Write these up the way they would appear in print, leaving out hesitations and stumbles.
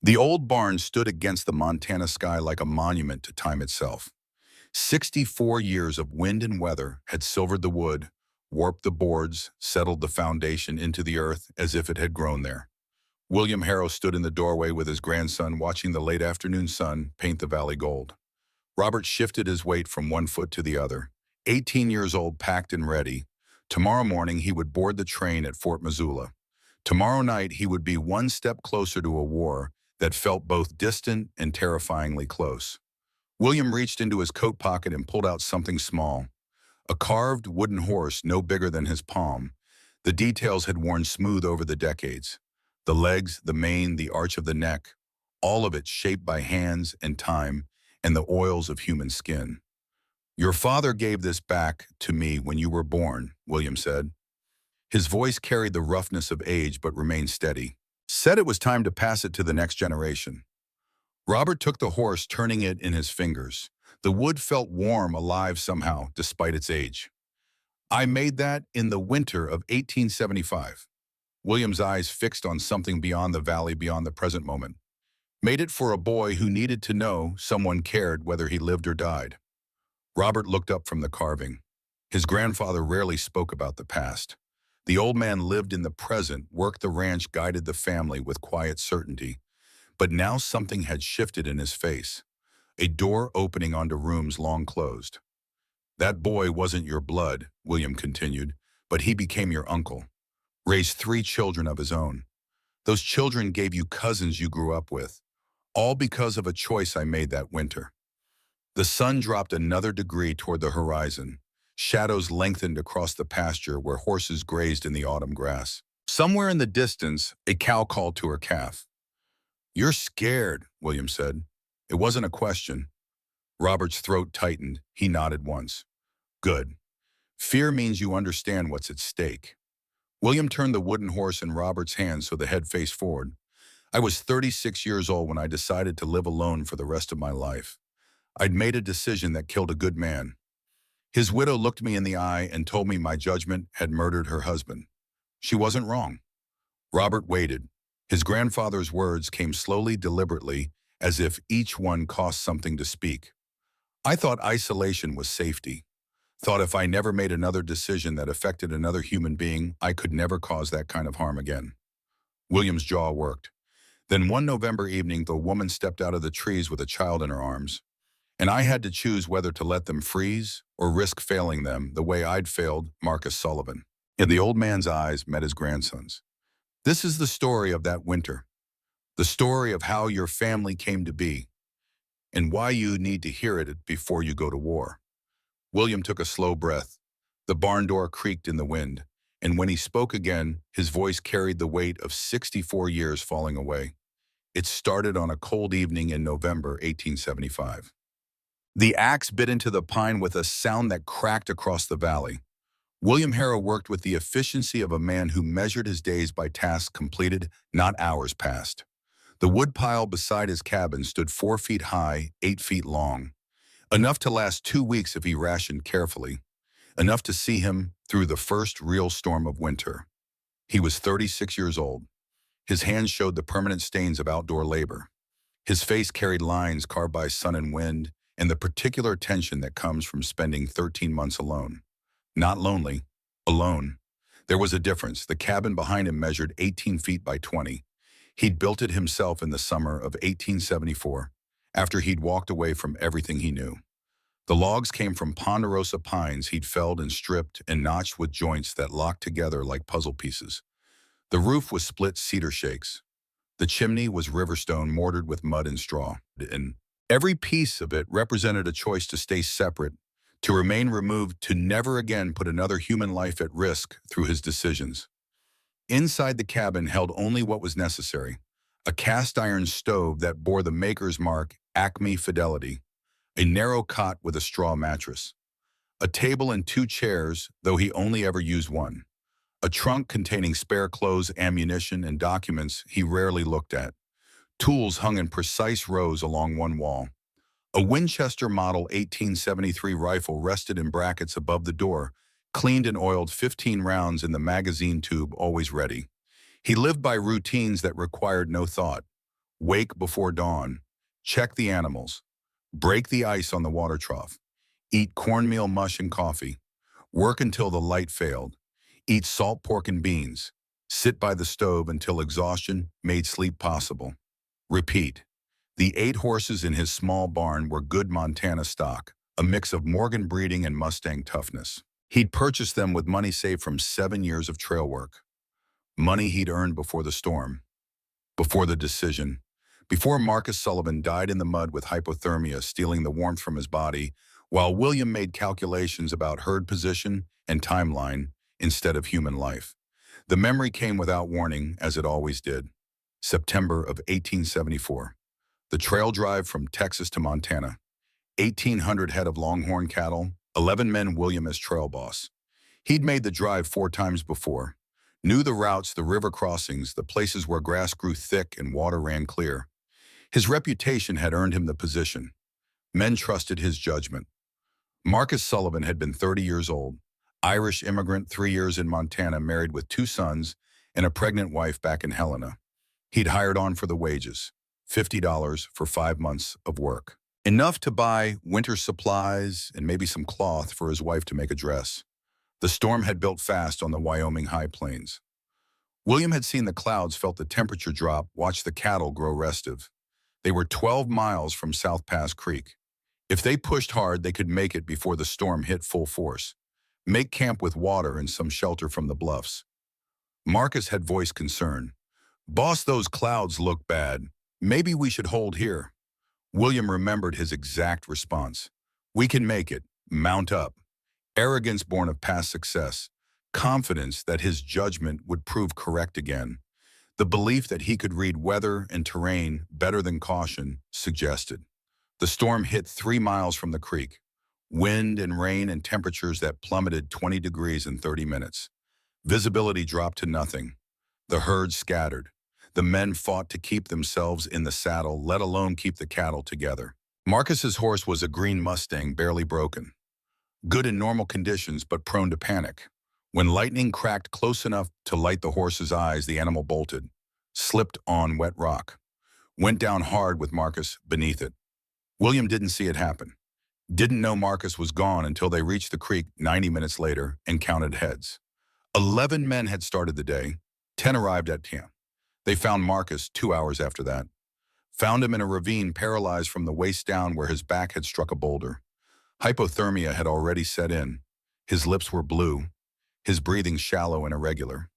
The old barn stood against the Montana sky like a monument to time itself. 64 years of wind and weather had silvered the wood, warped the boards, settled the foundation into the earth as if it had grown there. William Harrow stood in the doorway with his grandson watching the late afternoon sun paint the valley gold. Robert shifted his weight from one foot to the other. 18 years old, packed and ready. Tomorrow morning he would board the train at Fort Missoula. Tomorrow night he would be one step closer to a war that felt both distant and terrifyingly close. William reached into his coat pocket and pulled out something small, a carved wooden horse no bigger than his palm. The details had worn smooth over the decades. The legs, the mane, the arch of the neck, all of it shaped by hands and time and the oils of human skin. "Your father gave this back to me when you were born," William said. His voice carried the roughness of age but remained steady. "Said it was time to pass it to the next generation." Robert took the horse, turning it in his fingers. The wood felt warm, alive somehow, despite its age. "I made that in the winter of 1875. William's eyes fixed on something beyond the valley, beyond the present moment. "Made it for a boy who needed to know someone cared whether he lived or died." Robert looked up from the carving. His grandfather rarely spoke about the past. The old man lived in the present, worked the ranch, guided the family with quiet certainty. But now something had shifted in his face, a door opening onto rooms long closed. "That boy wasn't your blood," William continued, "but he became your uncle. Raised 3 children of his own. Those children gave you cousins you grew up with, all because of a choice I made that winter." The sun dropped another degree toward the horizon. Shadows lengthened across the pasture where horses grazed in the autumn grass. Somewhere in the distance, a cow called to her calf. "You're scared," William said. It wasn't a question. Robert's throat tightened. He nodded once. "Good. Fear means you understand what's at stake." William turned the wooden horse in Robert's hands so the head faced forward. "I was 36 years old when I decided to live alone for the rest of my life. I'd made a decision that killed a good man. His widow looked me in the eye and told me my judgment had murdered her husband. She wasn't wrong." Robert waited. His grandfather's words came slowly, deliberately, as if each one cost something to speak. "I thought isolation was safety. Thought if I never made another decision that affected another human being, I could never cause that kind of harm again." William's jaw worked. "Then one November evening, the woman stepped out of the trees with a child in her arms, and I had to choose whether to let them freeze or risk failing them the way I'd failed Marcus Sullivan." And the old man's eyes met his grandson's. "This is the story of that winter, the story of how your family came to be, and why you need to hear it before you go to war." William took a slow breath. The barn door creaked in the wind, and when he spoke again, his voice carried the weight of 64 years falling away. "It started on a cold evening in November 1875. The axe bit into the pine with a sound that cracked across the valley. William Harrow worked with the efficiency of a man who measured his days by tasks completed, not hours passed. The woodpile beside his cabin stood 4 feet high, 8 feet long. Enough to last 2 weeks if he rationed carefully. Enough to see him through the first real storm of winter. He was 36 years old. His hands showed the permanent stains of outdoor labor. His face carried lines carved by sun and wind, and the particular tension that comes from spending 13 months alone. Not lonely, alone. There was a difference. The cabin behind him measured 18 feet by 20. He'd built it himself in the summer of 1874, after he'd walked away from everything he knew. The logs came from ponderosa pines he'd felled and stripped and notched with joints that locked together like puzzle pieces. The roof was split cedar shakes. The chimney was riverstone mortared with mud and straw, and every piece of it represented a choice to stay separate, to remain removed, to never again put another human life at risk through his decisions. Inside the cabin held only what was necessary: a cast-iron stove that bore the maker's mark, Acme Fidelity, a narrow cot with a straw mattress, a table and 2 chairs, though he only ever used one, a trunk containing spare clothes, ammunition, and documents he rarely looked at. Tools hung in precise rows along one wall. A Winchester Model 1873 rifle rested in brackets above the door, cleaned and oiled, 15 rounds in the magazine tube, always ready. He lived by routines that required no thought. Wake before dawn. Check the animals. Break the ice on the water trough. Eat cornmeal mush and coffee. Work until the light failed. Eat salt pork and beans. Sit by the stove until exhaustion made sleep possible. Repeat. The 8 horses in his small barn were good Montana stock, a mix of Morgan breeding and Mustang toughness. He'd purchased them with money saved from 7 years of trail work. Money he'd earned before the storm, before the decision, before Marcus Sullivan died in the mud with hypothermia, stealing the warmth from his body, while William made calculations about herd position and timeline instead of human life. The memory came without warning, as it always did. September of 1874. The trail drive from Texas to Montana. 1,800 head of longhorn cattle, 11 men, William as trail boss. He'd made the drive 4 times before. Knew the routes, the river crossings, the places where grass grew thick and water ran clear. His reputation had earned him the position. Men trusted his judgment. Marcus Sullivan had been 30 years old, Irish immigrant, 3 years in Montana, married with 2 sons and a pregnant wife back in Helena. He'd hired on for the wages, $50 for 5 months of work. Enough to buy winter supplies and maybe some cloth for his wife to make a dress. The storm had built fast on the Wyoming high plains. William had seen the clouds, felt the temperature drop, watched the cattle grow restive. They were 12 miles from South Pass Creek. If they pushed hard, they could make it before the storm hit full force. Make camp with water and some shelter from the bluffs. Marcus had voiced concern. "Boss, those clouds look bad. Maybe we should hold here." William remembered his exact response. "We can make it. Mount up." Arrogance born of past success. Confidence that his judgment would prove correct again. The belief that he could read weather and terrain better than caution suggested. The storm hit 3 miles from the creek. Wind and rain and temperatures that plummeted 20 degrees in 30 minutes. Visibility dropped to nothing. The herd scattered. The men fought to keep themselves in the saddle, let alone keep the cattle together. Marcus's horse was a green Mustang, barely broken. Good in normal conditions, but prone to panic. When lightning cracked close enough to light the horse's eyes, the animal bolted, slipped on wet rock, went down hard with Marcus beneath it. William didn't see it happen. Didn't know Marcus was gone until they reached the creek 90 minutes later and counted heads. 11 men had started the day. 10 arrived at camp. They found Marcus 2 hours after that. Found him in a ravine, paralyzed from the waist down where his back had struck a boulder. Hypothermia had already set in. His lips were blue, his breathing shallow and irregular.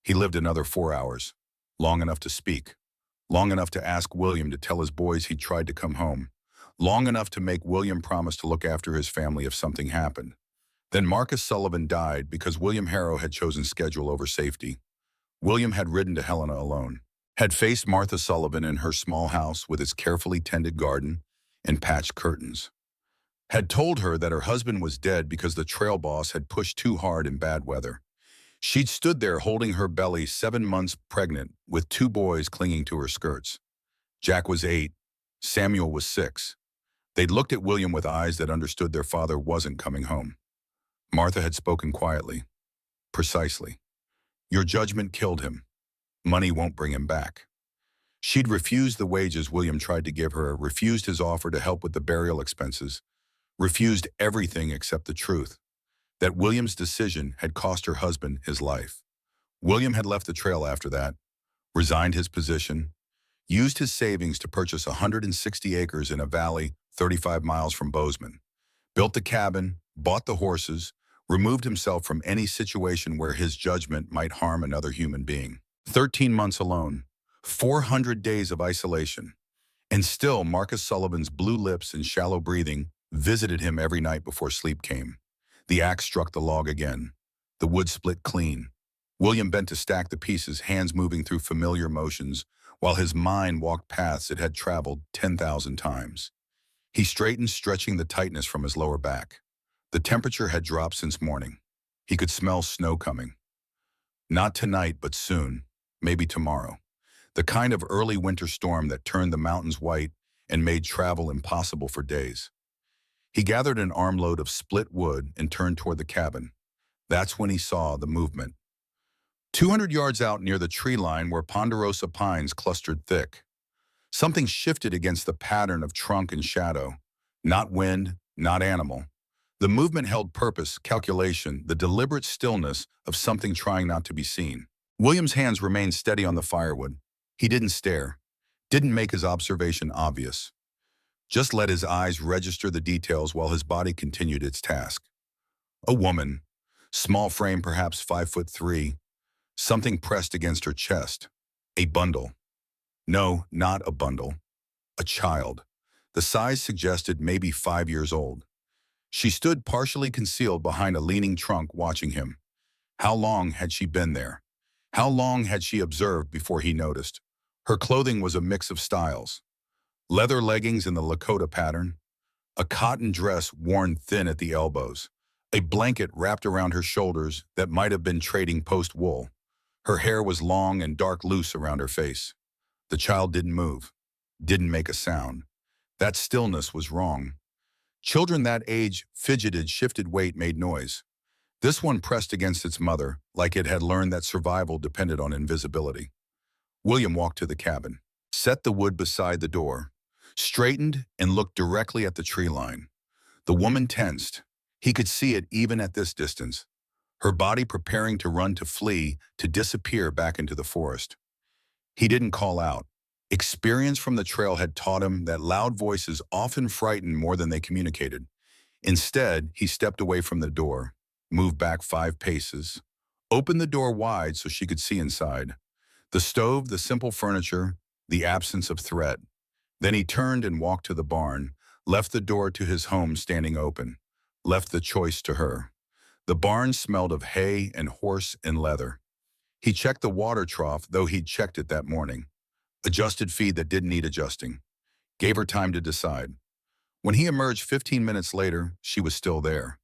He lived another 4 hours, long enough to speak, long enough to ask William to tell his boys he'd tried to come home, long enough to make William promise to look after his family if something happened. Then Marcus Sullivan died because William Harrow had chosen schedule over safety. William had ridden to Helena alone, had faced Martha Sullivan in her small house with its carefully tended garden and patched curtains, had told her that her husband was dead because the trail boss had pushed too hard in bad weather. She'd stood there holding her belly, 7 months pregnant, with 2 boys clinging to her skirts. Jack was 8, Samuel was 6. They'd looked at William with eyes that understood their father wasn't coming home. Martha had spoken quietly, precisely. "Your judgment killed him. Money won't bring him back." She'd refused the wages William tried to give her, refused his offer to help with the burial expenses, refused everything except the truth, that William's decision had cost her husband his life. William had left the trail after that, resigned his position, used his savings to purchase 160 acres in a valley 35 miles from Bozeman, built the cabin, bought the horses, removed himself from any situation where his judgment might harm another human being. 13 months alone, 400 days of isolation, and still Marcus Sullivan's blue lips and shallow breathing visited him every night before sleep came. The axe struck the log again. The wood split clean. William bent to stack the pieces, hands moving through familiar motions, while his mind walked paths it had traveled 10,000 times. He straightened, stretching the tightness from his lower back. The temperature had dropped since morning. He could smell snow coming. Not tonight, but soon, maybe tomorrow. The kind of early winter storm that turned the mountains white and made travel impossible for days. He gathered an armload of split wood and turned toward the cabin. That's when he saw the movement. 200 yards out near the tree line where ponderosa pines clustered thick. Something shifted against the pattern of trunk and shadow. Not wind, not animal. The movement held purpose, calculation, the deliberate stillness of something trying not to be seen. William's hands remained steady on the firewood. He didn't stare, didn't make his observation obvious. Just let his eyes register the details while his body continued its task. A woman, small frame, perhaps 5'3", something pressed against her chest. A bundle. No, not a bundle. A child. The size suggested maybe 5 years old. She stood partially concealed behind a leaning trunk watching him. How long had she been there? How long had she observed before he noticed? Her clothing was a mix of styles. Leather leggings in the Lakota pattern, a cotton dress worn thin at the elbows, a blanket wrapped around her shoulders that might have been trading post wool. Her hair was long and dark loose around her face. The child didn't move, didn't make a sound. That stillness was wrong. Children that age fidgeted, shifted weight, made noise. This one pressed against its mother, like it had learned that survival depended on invisibility. William walked to the cabin, set the wood beside the door, straightened and looked directly at the tree line. The woman tensed. He could see it even at this distance. Her body preparing to run, to flee, to disappear back into the forest. He didn't call out. Experience from the trail had taught him that loud voices often frightened more than they communicated. Instead, he stepped away from the door, moved back 5 paces, opened the door wide so she could see inside. The stove, the simple furniture, the absence of threat. Then he turned and walked to the barn, left the door to his home standing open, left the choice to her. The barn smelled of hay and horse and leather. He checked the water trough, though he'd checked it that morning. Adjusted feed that didn't need adjusting. Gave her time to decide. When he emerged 15 minutes later, she was still there.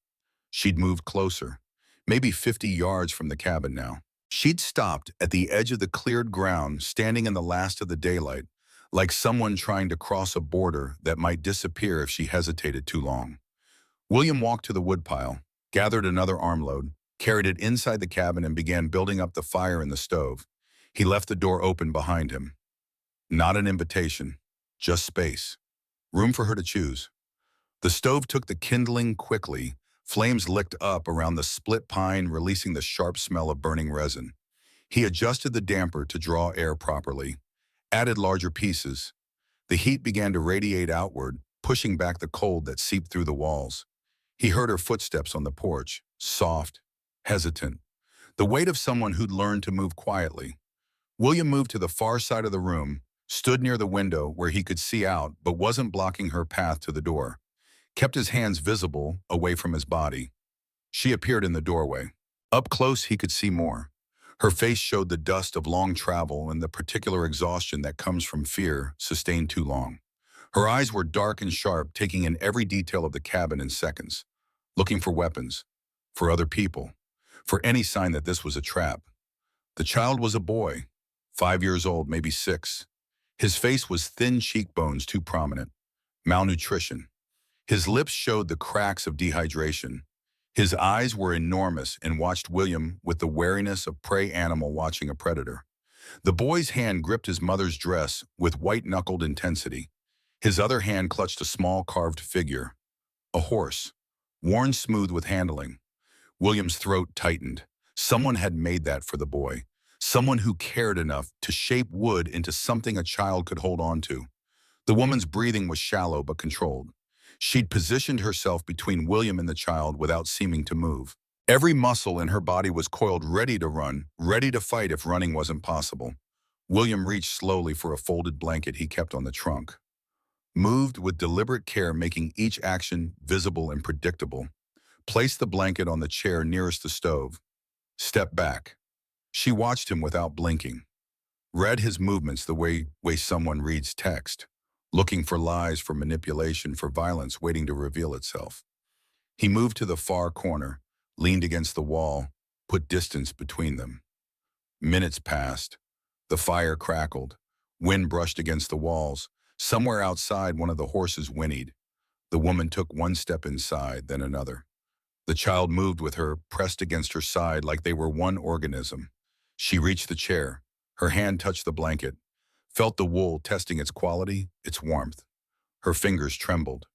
She'd moved closer, maybe 50 yards from the cabin now. She'd stopped at the edge of the cleared ground, standing in the last of the daylight, like someone trying to cross a border that might disappear if she hesitated too long. William walked to the woodpile, gathered another armload, carried it inside the cabin and began building up the fire in the stove. He left the door open behind him. Not an invitation, just space. Room for her to choose. The stove took the kindling quickly. Flames licked up around the split pine, releasing the sharp smell of burning resin. He adjusted the damper to draw air properly, added larger pieces. The heat began to radiate outward, pushing back the cold that seeped through the walls. He heard her footsteps on the porch, soft, hesitant, the weight of someone who'd learned to move quietly. William moved to the far side of the room, stood near the window where he could see out but wasn't blocking her path to the door. Kept his hands visible, away from his body. She appeared in the doorway. Up close, he could see more. Her face showed the dust of long travel and the particular exhaustion that comes from fear sustained too long. Her eyes were dark and sharp, taking in every detail of the cabin in seconds, looking for weapons, for other people, for any sign that this was a trap. The child was a boy, 5 years old, maybe 6. His face was thin, cheekbones too prominent, malnutrition. His lips showed the cracks of dehydration. His eyes were enormous and watched William with the wariness of prey animal watching a predator. The boy's hand gripped his mother's dress with white-knuckled intensity. His other hand clutched a small carved figure, a horse, worn smooth with handling. William's throat tightened. Someone had made that for the boy. Someone who cared enough to shape wood into something a child could hold on to. The woman's breathing was shallow but controlled. She'd positioned herself between William and the child without seeming to move. Every muscle in her body was coiled, ready to run, ready to fight if running wasn't possible. William reached slowly for a folded blanket he kept on the trunk. Moved with deliberate care, making each action visible and predictable. Placed the blanket on the chair nearest the stove. Stepped back. She watched him without blinking. Read his movements the way someone reads text. Looking for lies, for manipulation, for violence waiting to reveal itself. He moved to the far corner, leaned against the wall, put distance between them. Minutes passed. The fire crackled. Wind brushed against the walls. Somewhere outside, one of the horses whinnied. The woman took one step inside, then another. The child moved with her, pressed against her side like they were one organism. She reached the chair. Her hand touched the blanket. felt the wool testing its quality, its warmth. Her fingers trembled,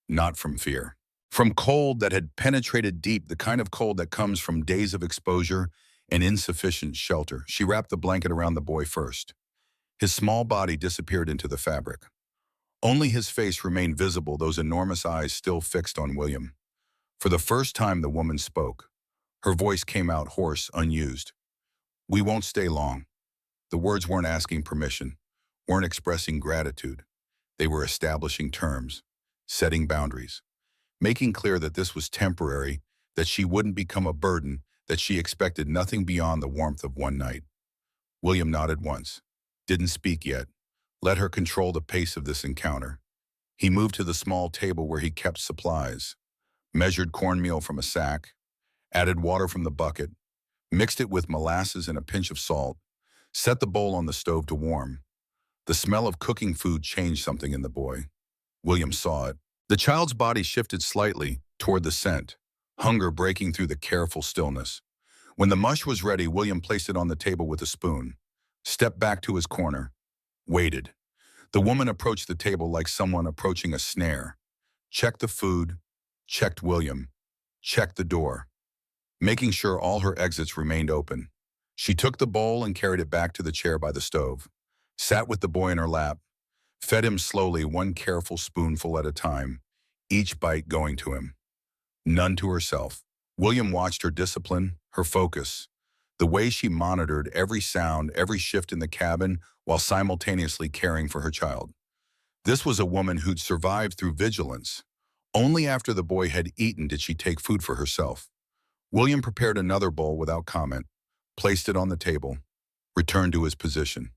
not from fear. From cold that had penetrated deep, the kind of cold that comes from days of exposure and insufficient shelter. She wrapped the blanket around the boy first. His small body disappeared into the fabric. Only his face remained visible, those enormous eyes still fixed on William. For the first time, the woman spoke. Her voice came out hoarse, unused. "We won't stay long." The words weren't asking permission, weren't expressing gratitude. They were establishing terms, setting boundaries, making clear that this was temporary, that she wouldn't become a burden, that she expected nothing beyond the warmth of one night. William nodded once, didn't speak yet, let her control the pace of this encounter. He moved to the small table where he kept supplies, measured cornmeal from a sack, added water from the bucket, mixed it with molasses and a pinch of salt, set the bowl on the stove to warm. The smell of cooking food changed something in the boy. William saw it. The child's body shifted slightly toward the scent, hunger breaking through the careful stillness. When the mush was ready, William placed it on the table with a spoon, stepped back to his corner, waited. The woman approached the table like someone approaching a snare. Checked the food, checked William, checked the door, making sure all her exits remained open. She took the bowl and carried it back to the chair by the stove, sat with the boy in her lap, fed him slowly, one careful spoonful at a time, each bite going to him, none to herself. William watched her discipline, her focus, the way she monitored every sound, every shift in the cabin while simultaneously caring for her child. This was a woman who'd survived through vigilance. Only after the boy had eaten did she take food for herself. William prepared another bowl without comment, placed it on the table, returned to his position.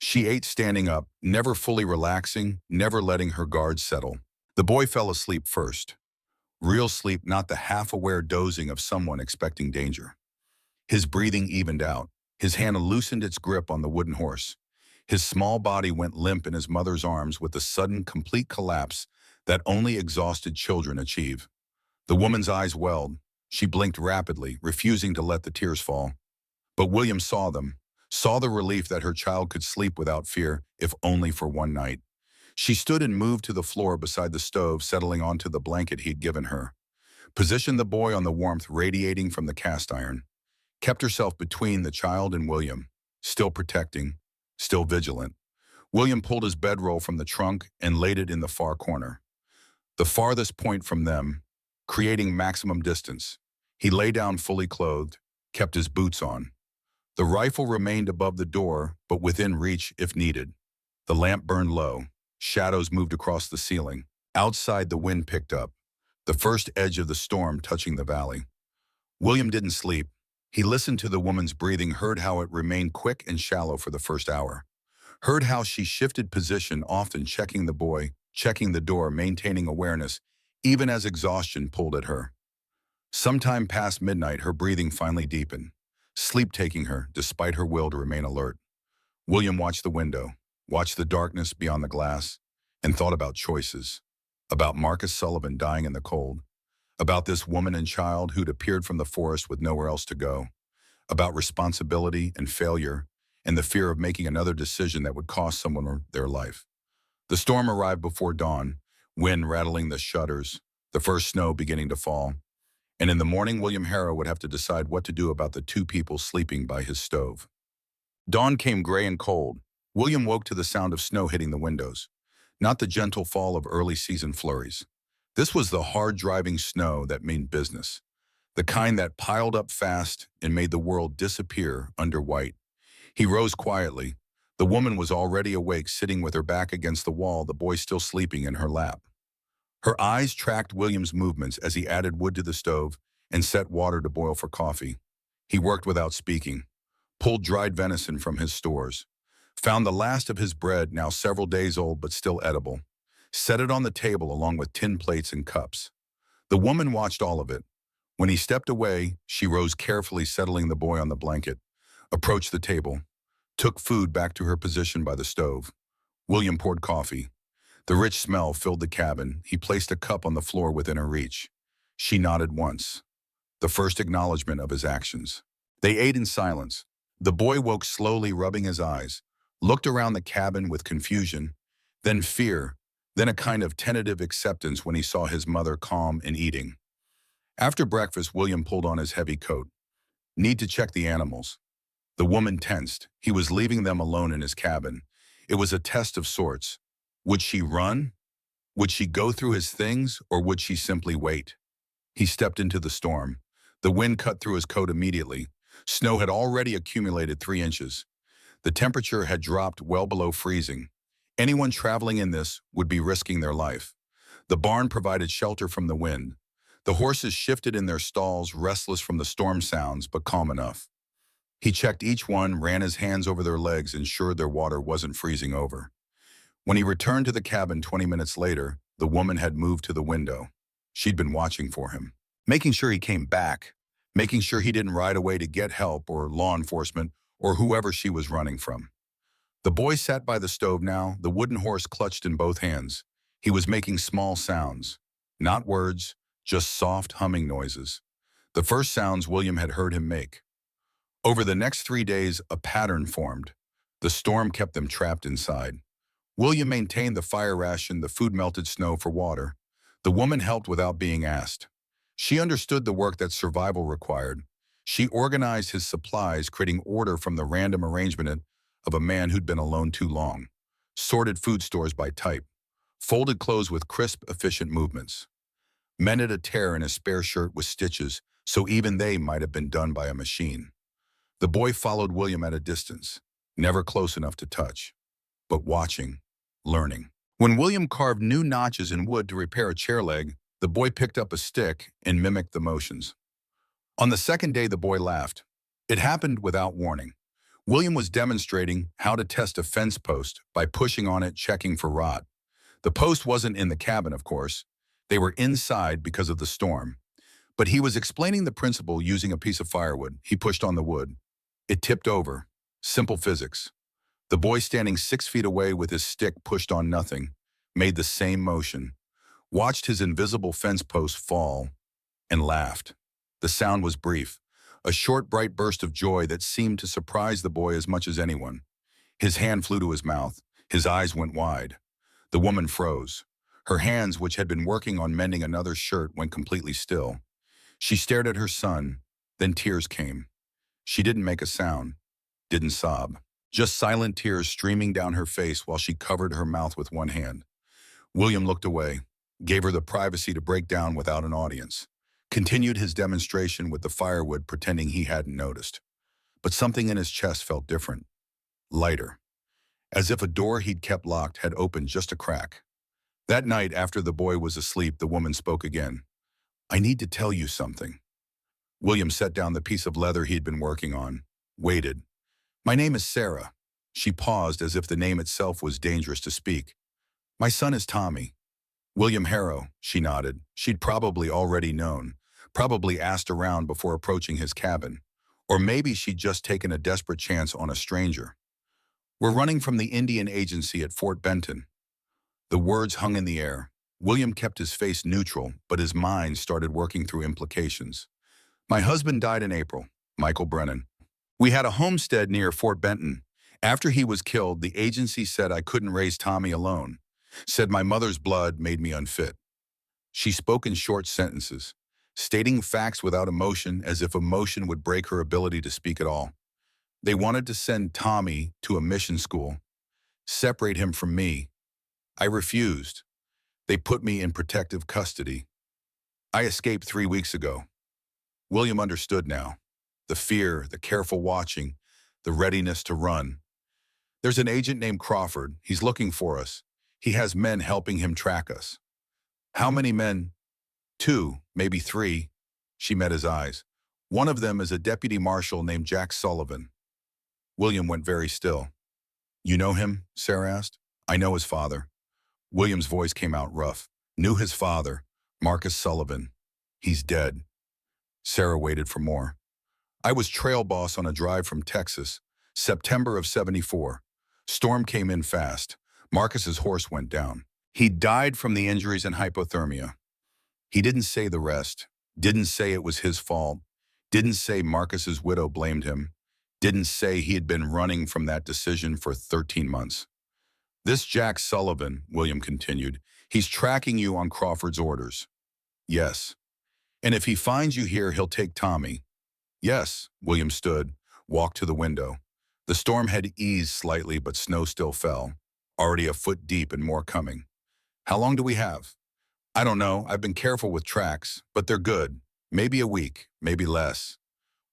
She ate standing up, never fully relaxing, never letting her guard settle. The boy fell asleep first. Real sleep, not the half-aware dozing of someone expecting danger. His breathing evened out. His hand loosened its grip on the wooden horse. His small body went limp in his mother's arms with the sudden, complete collapse that only exhausted children achieve. The woman's eyes welled. She blinked rapidly, refusing to let the tears fall. But William saw them, saw the relief that her child could sleep without fear, if only for one night. She stood and moved to the floor beside the stove, settling onto the blanket he'd given her. Positioned the boy on the warmth radiating from the cast iron. Kept herself between the child and William, still protecting, still vigilant. William pulled his bedroll from the trunk and laid it in the far corner, the farthest point from them, creating maximum distance. He lay down fully clothed, kept his boots on. The rifle remained above the door, but within reach if needed. The lamp burned low. Shadows moved across the ceiling. Outside, the wind picked up, the first edge of the storm touching the valley. William didn't sleep. He listened to the woman's breathing, heard how it remained quick and shallow for the first hour. Heard how she shifted position, often checking the boy, checking the door, maintaining awareness, even as exhaustion pulled at her. Sometime past midnight, her breathing finally deepened, sleep taking her, despite her will to remain alert. William watched the window, watched the darkness beyond the glass, and thought about choices, about Marcus Sullivan dying in the cold, about this woman and child who'd appeared from the forest with nowhere else to go, about responsibility and failure, and the fear of making another decision that would cost someone their life. The storm arrived before dawn, wind rattling the shutters, the first snow beginning to fall, and in the morning William Harrow would have to decide what to do about the two people sleeping by his stove. Dawn came gray and cold. William woke to the sound of snow hitting the windows, not the gentle fall of early season flurries. This was the hard-driving snow that meant business, the kind that piled up fast and made the world disappear under white. He rose quietly. The woman was already awake, sitting with her back against the wall, the boy still sleeping in her lap. Her eyes tracked William's movements as he added wood to the stove and set water to boil for coffee. He worked without speaking, pulled dried venison from his stores, found the last of his bread, now several days old but still edible, set it on the table along with tin plates and cups. The woman watched all of it. When he stepped away, she rose carefully, settling the boy on the blanket, approached the table, took food back to her position by the stove. William poured coffee. The rich smell filled the cabin. He placed a cup on the floor within her reach. She nodded once, the first acknowledgement of his actions. They ate in silence. The boy woke slowly, rubbing his eyes, looked around the cabin with confusion, then fear, then a kind of tentative acceptance when he saw his mother calm and eating. After breakfast, William pulled on his heavy coat. Need to check the animals. The woman tensed. He was leaving them alone in his cabin. It was a test of sorts. Would she run? Would she go through his things, or would she simply wait? He stepped into the storm. The wind cut through his coat immediately. Snow had already accumulated 3 inches. The temperature had dropped well below freezing. Anyone traveling in this would be risking their life. The barn provided shelter from the wind. The horses shifted in their stalls, restless from the storm sounds, but calm enough. He checked each one, ran his hands over their legs, ensured their water wasn't freezing over. When he returned to the cabin 20 minutes later, the woman had moved to the window. She'd been watching for him, making sure he came back, making sure he didn't ride away to get help or law enforcement or whoever she was running from. The boy sat by the stove now, the wooden horse clutched in both hands. He was making small sounds, not words, just soft humming noises. The first sounds William had heard him make. Over the next 3 days, a pattern formed. The storm kept them trapped inside. William maintained the fire ration, the food melted snow for water. The woman helped without being asked. She understood the work that survival required. She organized his supplies, creating order from the random arrangement of a man who'd been alone too long. Sorted food stores by type. Folded clothes with crisp, efficient movements. Mended a tear in a spare shirt with stitches, so even they might have been done by a machine. The boy followed William at a distance, never close enough to touch, but watching, learning. When William carved new notches in wood to repair a chair leg, the boy picked up a stick and mimicked the motions. On the second day, the boy laughed. It happened without warning. William was demonstrating how to test a fence post by pushing on it, checking for rot. The post wasn't in the cabin, of course. They were inside because of the storm. But he was explaining the principle using a piece of firewood. He pushed on the wood. It tipped over. Simple physics. The boy standing 6 feet away with his stick pushed on nothing, made the same motion, watched his invisible fence post fall, and laughed. The sound was brief, a short, bright burst of joy that seemed to surprise the boy as much as anyone. His hand flew to his mouth. His eyes went wide. The woman froze. Her hands, which had been working on mending another shirt, went completely still. She stared at her son, then tears came. She didn't make a sound, didn't sob. Just silent tears streaming down her face while she covered her mouth with one hand. William looked away, gave her the privacy to break down without an audience, continued his demonstration with the firewood, pretending he hadn't noticed. But something in his chest felt different, lighter, as if a door he'd kept locked had opened just a crack. That night, after the boy was asleep, the woman spoke again. "I need to tell you something." William set down the piece of leather he'd been working on, waited. "My name is Sarah." She paused as if the name itself was dangerous to speak. "My son is Tommy." "William Harrow," she nodded. She'd probably already known, probably asked around before approaching his cabin. Or maybe she'd just taken a desperate chance on a stranger. "We're running from the Indian agency at Fort Benton." The words hung in the air. William kept his face neutral, but his mind started working through implications. "My husband died in April, Michael Brennan. We had a homestead near Fort Benton. After he was killed, the agency said I couldn't raise Tommy alone. Said my mother's blood made me unfit." She spoke in short sentences, stating facts without emotion, as if emotion would break her ability to speak at all. "They wanted to send Tommy to a mission school, separate him from me. I refused. They put me in protective custody. I escaped 3 weeks ago." William understood now. The fear, the careful watching, the readiness to run. "There's an agent named Crawford. He's looking for us. He has men helping him track us." "How many men?" "2, maybe 3. She met his eyes. "One of them is a deputy marshal named Jack Sullivan." William went very still. "You know him?" Sarah asked. "I know his father." William's voice came out rough. "Knew his father, Marcus Sullivan. He's dead." Sarah waited for more. "I was trail boss on a drive from Texas, September of '74. Storm came in fast. Marcus's horse went down. He died from the injuries and hypothermia. He didn't say the rest. Didn't say it was his fault. Didn't say Marcus's widow blamed him. Didn't say he had been running from that decision for 13 months. This Jack Sullivan, William continued, he's tracking you on Crawford's orders. Yes. And if he finds you here, he'll take Tommy. Yes. William stood, walked to the window. The storm had eased slightly, but snow still fell, already a foot deep and more coming. How long do we have? I don't know. I've been careful with tracks, but they're good. Maybe a week, maybe less.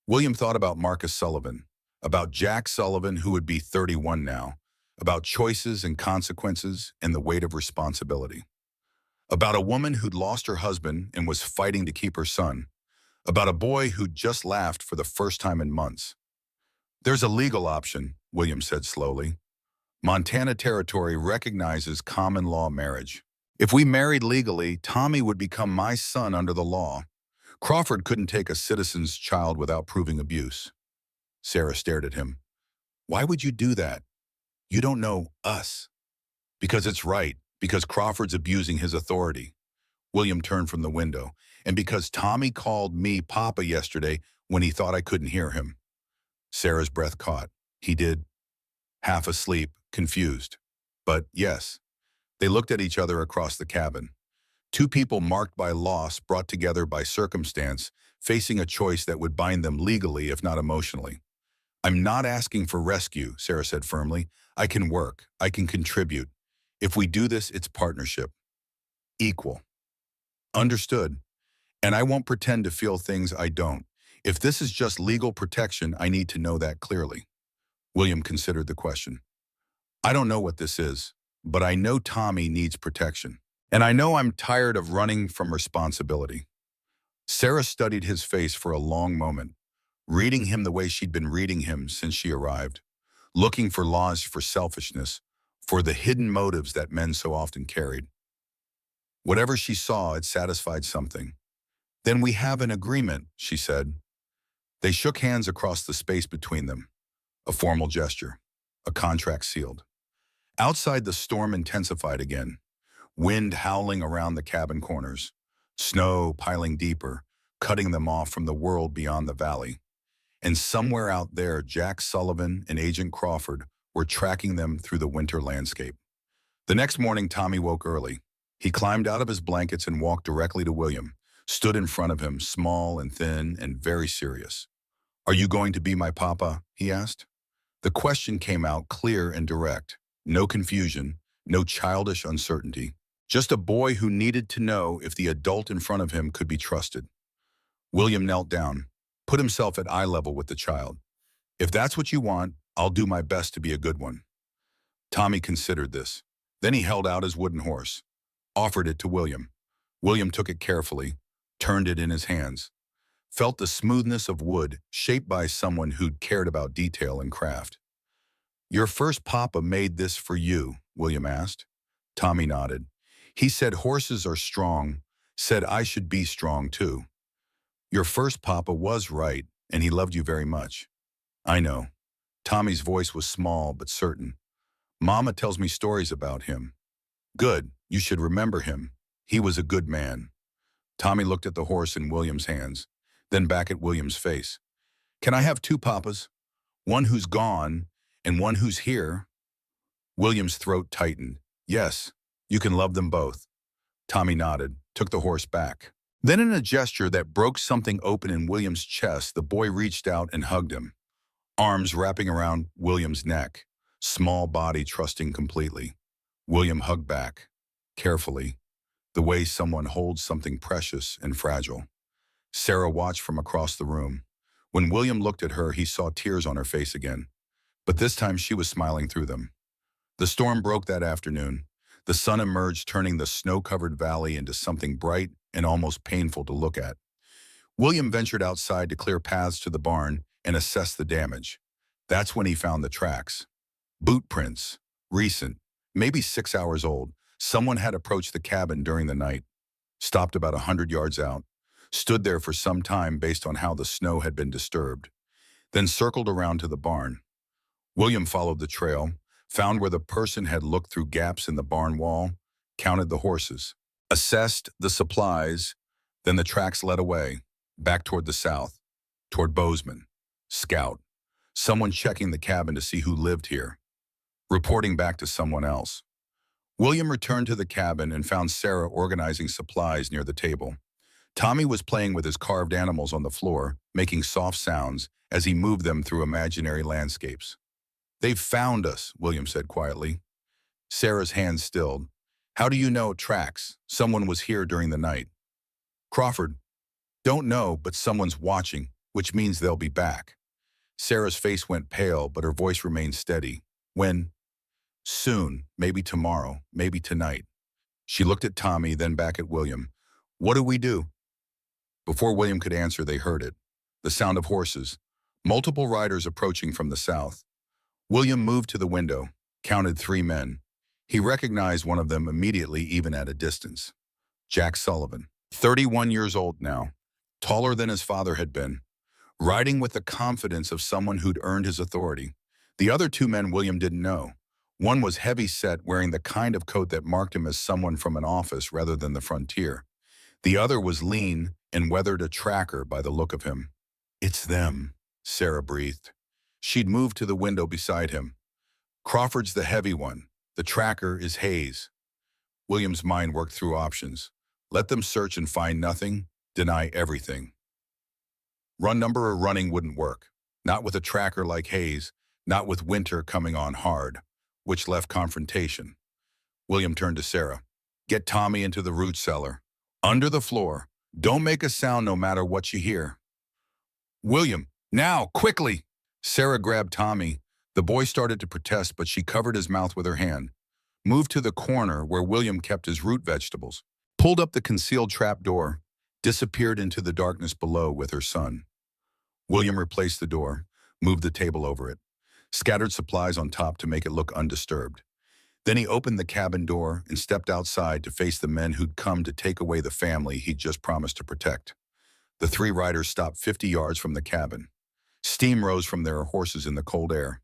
William thought about Marcus Sullivan, about Jack Sullivan, who would be 31 now, about choices and consequences and the weight of responsibility, about a woman who'd lost her husband and was fighting to keep her son, about a boy who'd just laughed for the first time in months. There's a legal option, William said slowly. Montana territory recognizes common law marriage. If we married legally, Tommy would become my son under the law. Crawford couldn't take a citizen's child without proving abuse. Sarah stared at him. Why would you do that? You don't know us. Because it's right, because Crawford's abusing his authority. William turned from the window. And because Tommy called me Papa yesterday when he thought I couldn't hear him. Sarah's breath caught. He did. Half asleep, confused. But yes. They looked at each other across the cabin. Two people marked by loss, brought together by circumstance, facing a choice that would bind them legally if not emotionally. I'm not asking for rescue, Sarah said firmly. I can work. I can contribute. If we do this, it's partnership. Equal. Understood. And I won't pretend to feel things I don't. If this is just legal protection, I need to know that clearly. William considered the question. I don't know what this is, but I know Tommy needs protection. And I know I'm tired of running from responsibility. Sarah studied his face for a long moment, reading him the way she'd been reading him since she arrived, looking for laws for selfishness, for the hidden motives that men so often carried. Whatever she saw, it satisfied something. Then we have an agreement, she said. They shook hands across the space between them. A formal gesture. A contract sealed. Outside, the storm intensified again. Wind howling around the cabin corners. Snow piling deeper, cutting them off from the world beyond the valley. And somewhere out there, Jack Sullivan and Agent Crawford were tracking them through the winter landscape. The next morning, Tommy woke early. He climbed out of his blankets and walked directly to William, stood in front of him, small and thin and very serious. Are you going to be my papa? He asked. The question came out clear and direct. No confusion, no childish uncertainty. Just a boy who needed to know if the adult in front of him could be trusted. William knelt down, put himself at eye level with the child. If that's what you want, I'll do my best to be a good one. Tommy considered this. Then he held out his wooden horse, offered it to William. William took it carefully, turned it in his hands, felt the smoothness of wood shaped by someone who'd cared about detail and craft. Your first papa made this for you, William asked. Tommy nodded. He said horses are strong, said I should be strong too. Your first papa was right, and he loved you very much. I know. Tommy's voice was small but certain. Mama tells me stories about him. Good, you should remember him. He was a good man. Tommy looked at the horse in William's hands, then back at William's face. Can I have two papas? One who's gone and one who's here? William's throat tightened. Yes, you can love them both. Tommy nodded, took the horse back. Then in a gesture that broke something open in William's chest, the boy reached out and hugged him, arms wrapping around William's neck, small body trusting completely. William hugged back, carefully, the way someone holds something precious and fragile. Sarah watched from across the room. When William looked at her, he saw tears on her face again. But this time she was smiling through them. The storm broke that afternoon. The sun emerged, turning the snow-covered valley into something bright and almost painful to look at. William ventured outside to clear paths to the barn and assess the damage. That's when he found the tracks. Boot prints, recent, maybe 6 hours old. Someone had approached the cabin during the night, stopped about 100 yards out, stood there for some time based on how the snow had been disturbed, then circled around to the barn. William followed the trail, found where the person had looked through gaps in the barn wall, counted the horses, assessed the supplies, then the tracks led away, back toward the south, toward Bozeman, Scout. Someone checking the cabin to see who lived here, reporting back to someone else. William returned to the cabin and found Sarah organizing supplies near the table. Tommy was playing with his carved animals on the floor, making soft sounds as he moved them through imaginary landscapes. "They've found us," William said quietly. Sarah's hands stilled. "How do you know it tracks? Someone was here during the night." Crawford, "Don't know, but someone's watching, which means they'll be back." Sarah's face went pale, but her voice remained steady. "When?" "Soon. Maybe tomorrow. Maybe tonight." She looked at Tommy, then back at William. "What do we do?" Before William could answer, they heard it. The sound of horses. Multiple riders approaching from the south. William moved to the window, counted 3 men. He recognized one of them immediately, even at a distance. Jack Sullivan, 31 years old now, taller than his father had been, riding with the confidence of someone who'd earned his authority. The other 2 men William didn't know. One was heavy-set, wearing the kind of coat that marked him as someone from an office rather than the frontier. The other was lean and weathered, a tracker by the look of him. "It's them," Sarah breathed. She'd moved to the window beside him. "Crawford's the heavy one. The tracker is Hayes." William's mind worked through options. Let them search and find nothing, deny everything. Run number or running wouldn't work. Not with a tracker like Hayes, not with winter coming on hard, which left confrontation. William turned to Sarah. "Get Tommy into the root cellar. Under the floor. Don't make a sound no matter what you hear." "William, now, quickly!" Sarah grabbed Tommy. The boy started to protest, but she covered his mouth with her hand, moved to the corner where William kept his root vegetables, pulled up the concealed trap door, disappeared into the darkness below with her son. William replaced the door, moved the table over it, scattered supplies on top to make it look undisturbed. Then he opened the cabin door and stepped outside to face the men who'd come to take away the family he'd just promised to protect. The 3 riders stopped 50 yards from the cabin. Steam rose from their horses in the cold air.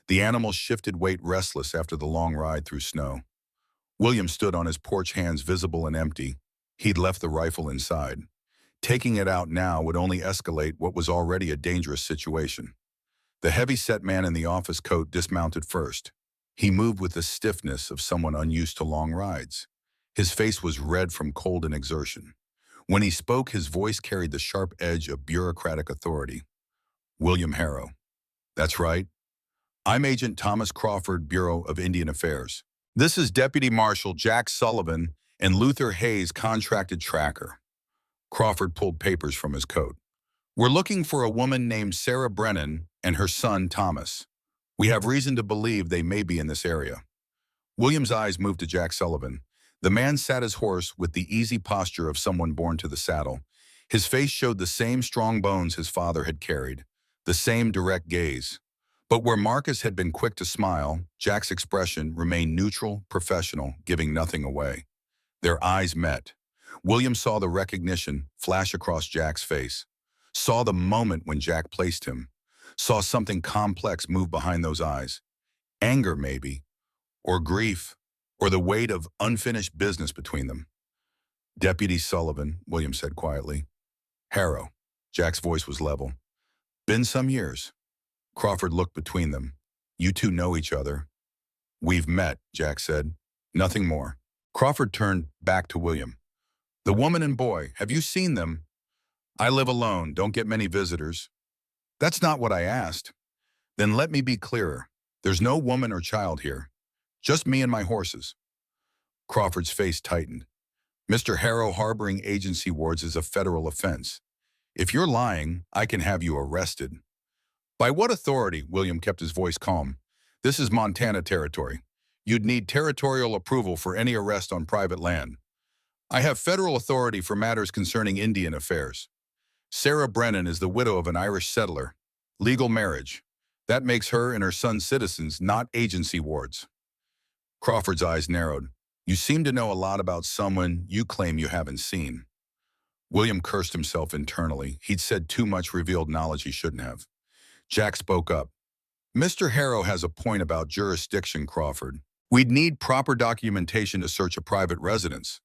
The animals shifted weight, restless after the long ride through snow. William stood on his porch, hands visible and empty. He'd left the rifle inside. Taking it out now would only escalate what was already a dangerous situation. The heavy-set man in the office coat dismounted first. He moved with the stiffness of someone unused to long rides. His face was red from cold and exertion. When he spoke, his voice carried the sharp edge of bureaucratic authority. "William Harrow." "That's right. I'm Agent Thomas Crawford, Bureau of Indian Affairs. This is Deputy Marshal Jack Sullivan and Luther Hayes, contracted tracker." Crawford pulled papers from his coat. "We're looking for a woman named Sarah Brennan and her son Thomas. We have reason to believe they may be in this area." William's eyes moved to Jack Sullivan. The man sat his horse with the easy posture of someone born to the saddle. His face showed the same strong bones his father had carried, the same direct gaze. But where Marcus had been quick to smile, Jack's expression remained neutral, professional, giving nothing away. Their eyes met. William saw the recognition flash across Jack's face, saw the moment when Jack placed him, saw something complex move behind those eyes. Anger, maybe, or grief, or the weight of unfinished business between them. "Deputy Sullivan," William said quietly. "Harrow." Jack's voice was level. "Been some years." Crawford looked between them. "You 2 know each other." "We've met," Jack said. "Nothing more." Crawford turned back to William. "The woman and boy, have you seen them?" "I live alone, don't get many visitors." "That's not what I asked." "Then let me be clearer. There's no woman or child here. Just me and my horses." Crawford's face tightened. "Mr. Harrow, harboring agency wards is a federal offense. If you're lying, I can have you arrested." "By what authority?" William kept his voice calm. "This is Montana territory. You'd need territorial approval for any arrest on private land. I have federal authority for matters concerning Indian affairs. Sarah Brennan is the widow of an Irish settler. Legal marriage. That makes her and her son citizens, not agency wards." Crawford's eyes narrowed. "You seem to know a lot about someone you claim you haven't seen." William cursed himself internally. He'd said too much, revealed knowledge he shouldn't have. Jack spoke up. "Mr. Harrow has a point about jurisdiction, Crawford. We'd need proper documentation to search a private residence."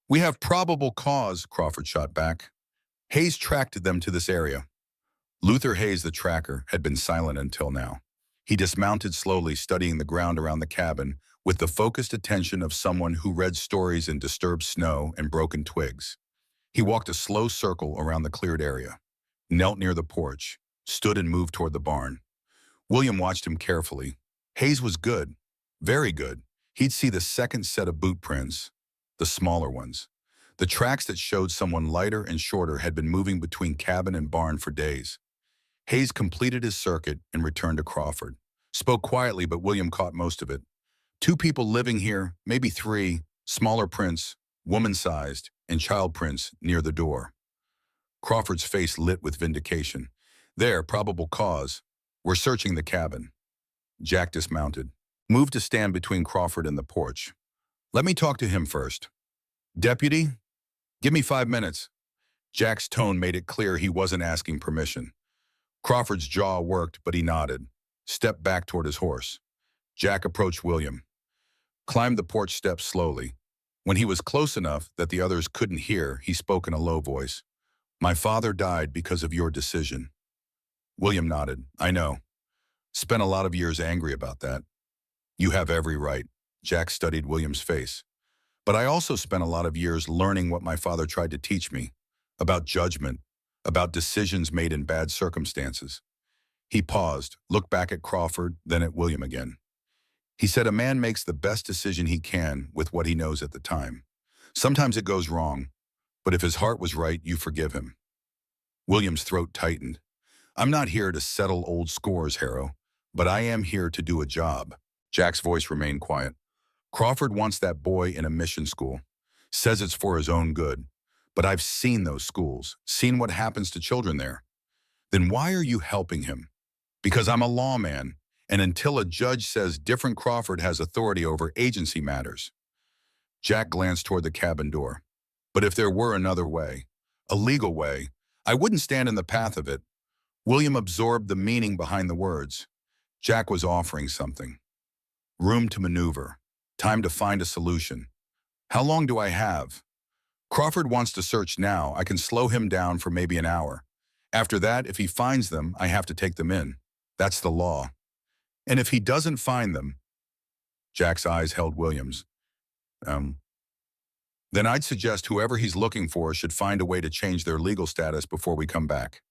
"We have probable cause," Crawford shot back. "Hayes tracked them to this area." Luther Hayes, the tracker, had been silent until now. He dismounted slowly, studying the ground around the cabin with the focused attention of someone who read stories in disturbed snow and broken twigs. He walked a slow circle around the cleared area, knelt near the porch, stood and moved toward the barn. William watched him carefully. Hayes was good, very good. He'd see the second set of boot prints, the smaller ones. The tracks that showed someone lighter and shorter had been moving between cabin and barn for days. Hayes completed his circuit and returned to Crawford. Spoke quietly, but William caught most of it. Two people living here, maybe three, smaller prints, woman-sized, and child prints near the door. Crawford's face lit with vindication. There, probable cause. We're searching the cabin. Jack dismounted, moved to stand between Crawford and the porch. Let me talk to him first. Deputy, give me 5 minutes. Jack's tone made it clear he wasn't asking permission. Crawford's jaw worked, but he nodded, stepped back toward his horse. Jack approached William, climbed the porch steps slowly. When he was close enough that the others couldn't hear, he spoke in a low voice. My father died because of your decision. William nodded. I know. Spent a lot of years angry about that. You have every right. Jack studied William's face. But I also spent a lot of years learning what my father tried to teach me, about judgment, about decisions made in bad circumstances. He paused, looked back at Crawford, then at William again. He said a man makes the best decision he can with what he knows at the time. Sometimes it goes wrong, but if his heart was right, you forgive him. William's throat tightened. I'm not here to settle old scores, Harrow, but I am here to do a job. Jack's voice remained quiet. Crawford wants that boy in a mission school. Says it's for his own good. But I've seen those schools, seen what happens to children there. Then why are you helping him? Because I'm a lawman, and until a judge says different, Crawford has authority over agency matters. Jack glanced toward the cabin door. But if there were another way, a legal way, I wouldn't stand in the path of it. William absorbed the meaning behind the words. Jack was offering something. Room to maneuver. Time to find a solution. How long do I have? Crawford wants to search now. I can slow him down for maybe an hour. After that, if he finds them, I have to take them in. That's the law. And if he doesn't find them, Jack's eyes held William's. Then I'd suggest whoever he's looking for should find a way to change their legal status before we come back.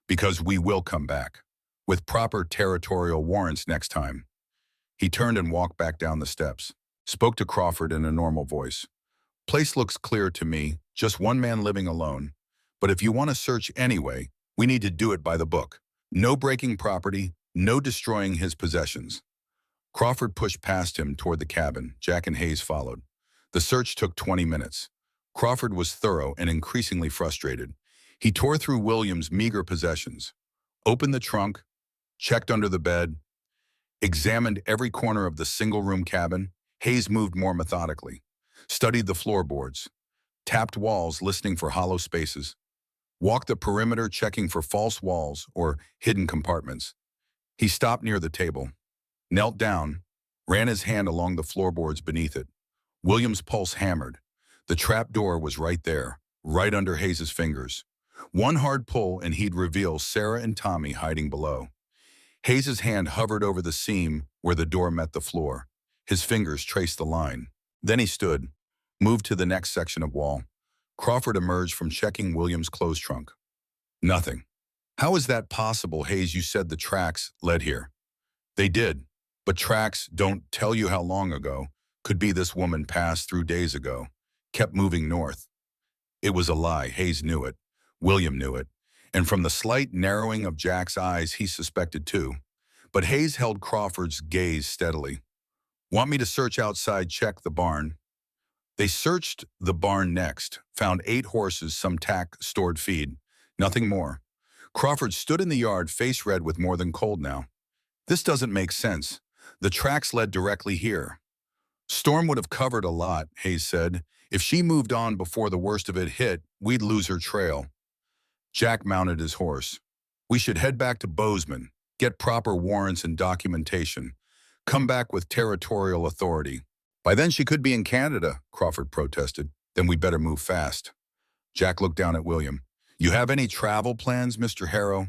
Because we will come back. With proper territorial warrants next time. He turned and walked back down the steps. Spoke to Crawford in a normal voice. Place looks clear to me, just one man living alone. But if you want to search anyway, we need to do it by the book. No breaking property, no destroying his possessions. Crawford pushed past him toward the cabin. Jack and Hayes followed. The search took 20 minutes. Crawford was thorough and increasingly frustrated. He tore through William's meager possessions, opened the trunk, checked under the bed, examined every corner of the single-room cabin. Hayes moved more methodically, studied the floorboards, tapped walls listening for hollow spaces, walked the perimeter checking for false walls or hidden compartments. He stopped near the table, knelt down, ran his hand along the floorboards beneath it. William's pulse hammered. The trap door was right there, right under Hayes's fingers. One hard pull and he'd reveal Sarah and Tommy hiding below. Hayes's hand hovered over the seam where the door met the floor. His fingers traced the line. Then he stood, moved to the next section of wall. Crawford emerged from checking William's clothes trunk. Nothing. How is that possible, Hayes? You said the tracks led here. They did, but tracks don't tell you how long ago. Could be this woman passed through days ago. Kept moving north. It was a lie. Hayes knew it. William knew it. And from the slight narrowing of Jack's eyes, he suspected too. But Hayes held Crawford's gaze steadily. Want me to search outside, check the barn? They searched the barn next, found 8 horses, some tack, stored feed. Nothing more. Crawford stood in the yard, face red with more than cold now. This doesn't make sense. The tracks led directly here. Storm would have covered a lot, Hayes said. If she moved on before the worst of it hit, we'd lose her trail. Jack mounted his horse. We should head back to Bozeman, get proper warrants and documentation. Come back with territorial authority. By then she could be in Canada, Crawford protested. Then we'd better move fast. Jack looked down at William. You have any travel plans, Mr. Harrow?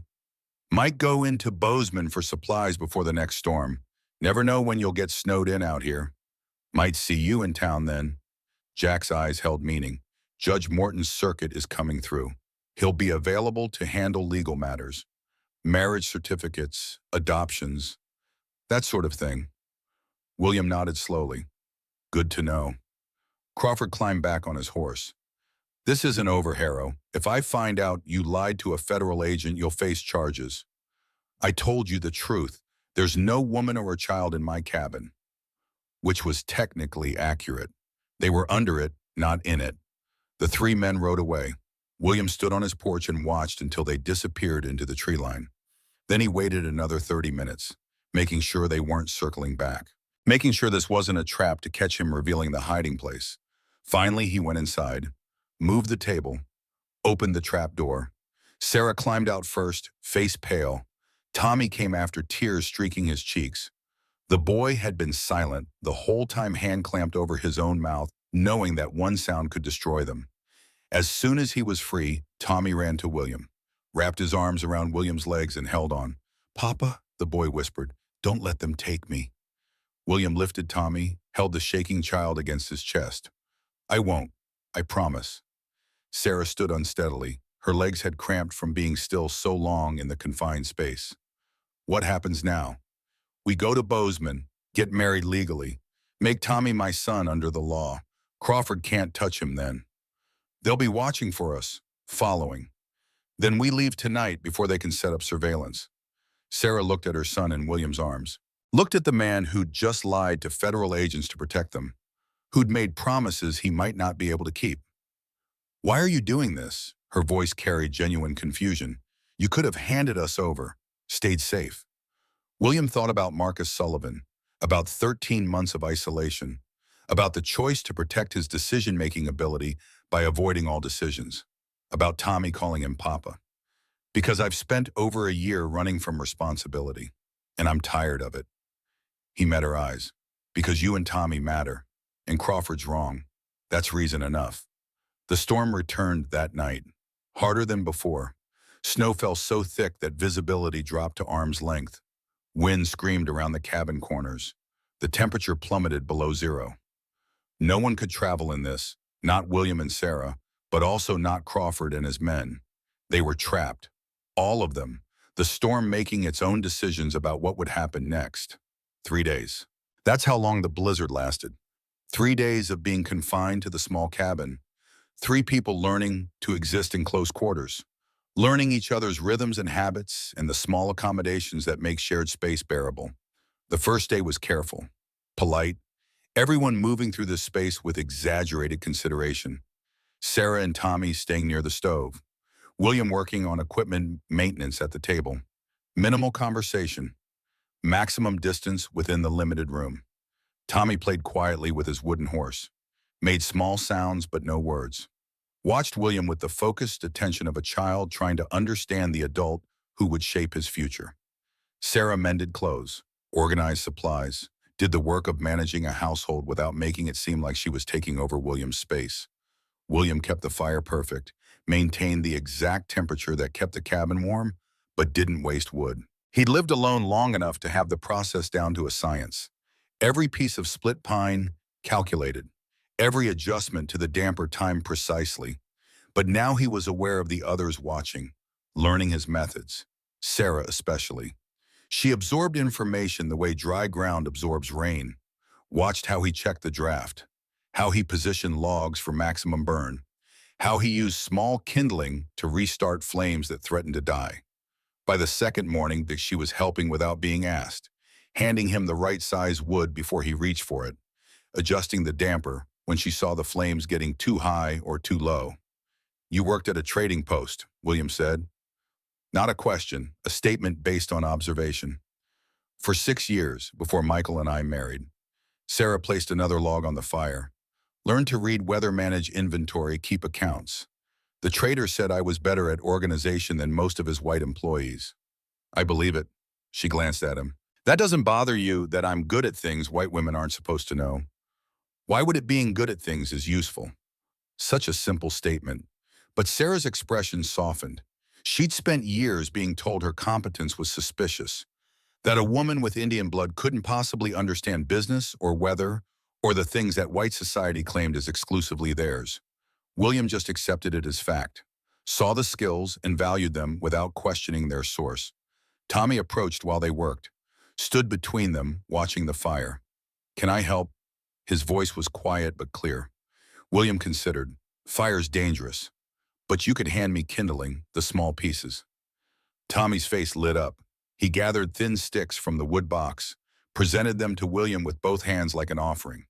Might go into Bozeman for supplies before the next storm. Never know when you'll get snowed in out here. Might see you in town then. Jack's eyes held meaning. Judge Morton's circuit is coming through. He'll be available to handle legal matters. Marriage certificates, adoptions, that sort of thing. William nodded slowly. Good to know. Crawford climbed back on his horse. This isn't over, Harrow. If I find out you lied to a federal agent, you'll face charges. I told you the truth. There's no woman or a child in my cabin. Which was technically accurate. They were under it, not in it. The three men rode away. William stood on his porch and watched until they disappeared into the tree line. Then he waited another 30 minutes, making sure they weren't circling back, making sure this wasn't a trap to catch him revealing the hiding place. Finally, he went inside, moved the table, opened the trap door. Sarah climbed out first, face pale. Tommy came after, tears streaking his cheeks. The boy had been silent, the whole time, hand clamped over his own mouth, knowing that one sound could destroy them. As soon as he was free, Tommy ran to William, wrapped his arms around William's legs and held on. "Papa," the boy whispered, "don't let them take me." William lifted Tommy, held the shaking child against his chest. "I won't, I promise." Sarah stood unsteadily. Her legs had cramped from being still so long in the confined space. "What happens now?" "We go to Bozeman, get married legally, make Tommy my son under the law. Crawford can't touch him then. They'll be watching for us, following. Then we leave tonight before they can set up surveillance." Sarah looked at her son in William's arms, looked at the man who'd just lied to federal agents to protect them, who'd made promises he might not be able to keep. "Why are you doing this?" Her voice carried genuine confusion. "You could have handed us over, stayed safe." William thought about Marcus Sullivan, about 13 months of isolation, about the choice to protect his decision-making ability by avoiding all decisions, about Tommy calling him Papa. "Because I've spent over a year running from responsibility, and I'm tired of it." He met her eyes. "Because you and Tommy matter, and Crawford's wrong. That's reason enough." The storm returned that night, harder than before. Snow fell so thick that visibility dropped to arm's length. Wind screamed around the cabin corners. The temperature plummeted below zero. No one could travel in this, not William and Sarah, but also not Crawford and his men. They were trapped, all of them, the storm making its own decisions about what would happen next. 3 days. That's how long the blizzard lasted. 3 days of being confined to the small cabin. 3 people learning to exist in close quarters, learning each other's rhythms and habits and the small accommodations that make shared space bearable. The first day was careful, polite, everyone moving through this space with exaggerated consideration. Sarah and Tommy staying near the stove, William working on equipment maintenance at the table. Minimal conversation, maximum distance within the limited room. Tommy played quietly with his wooden horse, made small sounds but no words. Watched William with the focused attention of a child trying to understand the adult who would shape his future. Sarah mended clothes, organized supplies, did the work of managing a household without making it seem like she was taking over William's space. William kept the fire perfect, maintained the exact temperature that kept the cabin warm, but didn't waste wood. He'd lived alone long enough to have the process down to a science. Every piece of split pine calculated, every adjustment to the damper timed precisely. But now he was aware of the others watching, learning his methods, Sarah especially. She absorbed information the way dry ground absorbs rain, watched how he checked the draft, how he positioned logs for maximum burn, how he used small kindling to restart flames that threatened to die. By the second morning, she was helping without being asked, handing him the right size wood before he reached for it, adjusting the damper when she saw the flames getting too high or too low. "You worked at a trading post," William said. Not a question, a statement based on observation. "For 6 years, before Michael and I married." Sarah placed another log on the fire. "Learned to read, weather, manage inventory, keep accounts. The trader said I was better at organization than most of his white employees." "I believe it." She glanced at him. "That doesn't bother you that I'm good at things white women aren't supposed to know? Why would it being good at things is useful?" Such a simple statement. But Sarah's expression softened. She'd spent years being told her competence was suspicious, that a woman with Indian blood couldn't possibly understand business or weather or the things that white society claimed as exclusively theirs. William just accepted it as fact, saw the skills and valued them without questioning their source. Tommy approached while they worked, stood between them, watching the fire. "Can I help?" His voice was quiet but clear. William considered. "Fire's dangerous, but you could hand me kindling, the small pieces." Tommy's face lit up. He gathered thin sticks from the wood box, presented them to William with both hands like an offering.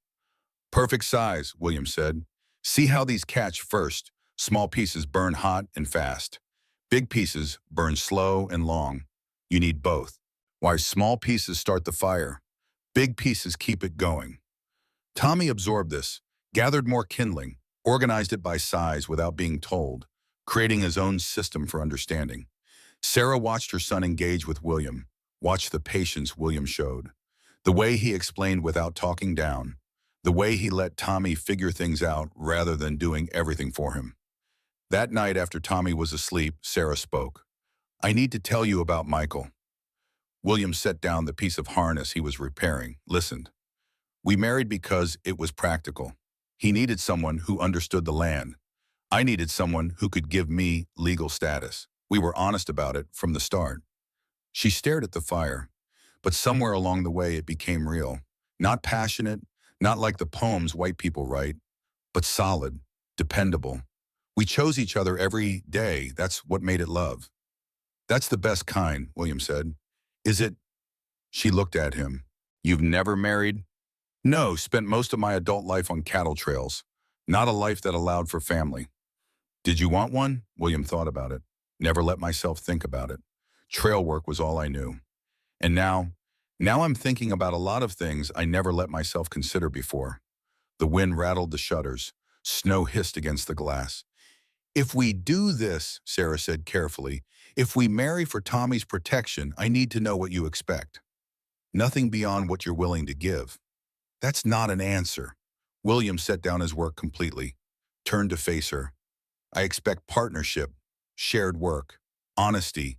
"Perfect size," William said. "See how these catch first. Small pieces burn hot and fast. Big pieces burn slow and long. You need both. Why, small pieces start the fire. Big pieces keep it going." Tommy absorbed this, gathered more kindling, organized it by size without being told, creating his own system for understanding. Sarah watched her son engage with William, watched the patience William showed, the way he explained without talking down, the way he let Tommy figure things out rather than doing everything for him. That night after Tommy was asleep, Sarah spoke. "I need to tell you about Michael." William set down the piece of harness he was repairing, listened. "We married because it was practical. He needed someone who understood the land. I needed someone who could give me legal status. We were honest about it from the start." She stared at the fire, but somewhere along the way it became real. Not passionate, not like the poems white people write, but solid, dependable. "We chose each other every day. That's what made it love." "That's the best kind," William said. "Is it?" She looked at him. "You've never married?" "No, spent most of my adult life on cattle trails. Not a life that allowed for family." "Did you want one?" William thought about it. "Never let myself think about it. Trail work was all I knew. And now I'm thinking about a lot of things I never let myself consider before." The wind rattled the shutters. Snow hissed against the glass. "If we do this," Sarah said carefully, "if we marry for Tommy's protection, I need to know what you expect. Nothing beyond what you're willing to give." "That's not an answer." William set down his work completely, turned to face her. "I expect partnership, shared work, honesty.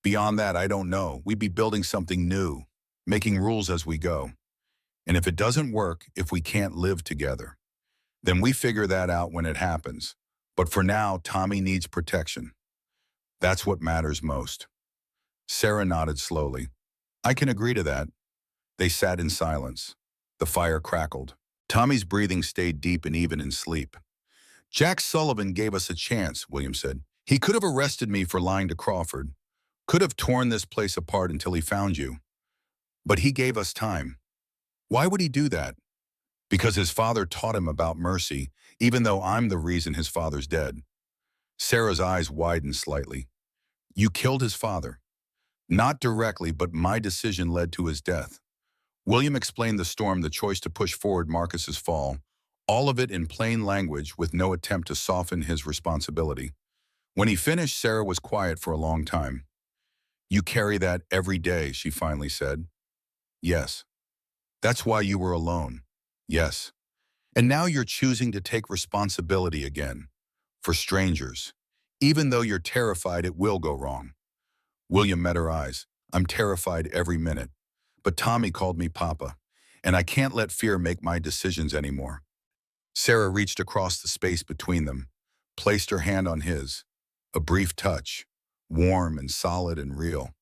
Beyond that, I don't know. We'd be building something new, making rules as we go. And if it doesn't work, if we can't live together, then we figure that out when it happens. But for now, Tommy needs protection. That's what matters most." Sarah nodded slowly. "I can agree to that." They sat in silence. The fire crackled. Tommy's breathing stayed deep and even in sleep. "Jack Sullivan gave us a chance," William said. "He could have arrested me for lying to Crawford, could have torn this place apart until he found you. But he gave us time." "Why would he do that?" "Because his father taught him about mercy, even though I'm the reason his father's dead." Sarah's eyes widened slightly. "You killed his father." "Not directly, but my decision led to his death." William explained the storm, the choice to push forward Marcus's fall, all of it in plain language with no attempt to soften his responsibility. When he finished, Sarah was quiet for a long time. "You carry that every day," she finally said. "Yes." "That's why you were alone." "Yes." "And now you're choosing to take responsibility again, for strangers, even though you're terrified it will go wrong." William met her eyes. "I'm terrified every minute. But Tommy called me Papa, and I can't let fear make my decisions anymore." Sarah reached across the space between them, placed her hand on his. A brief touch, warm and solid and real.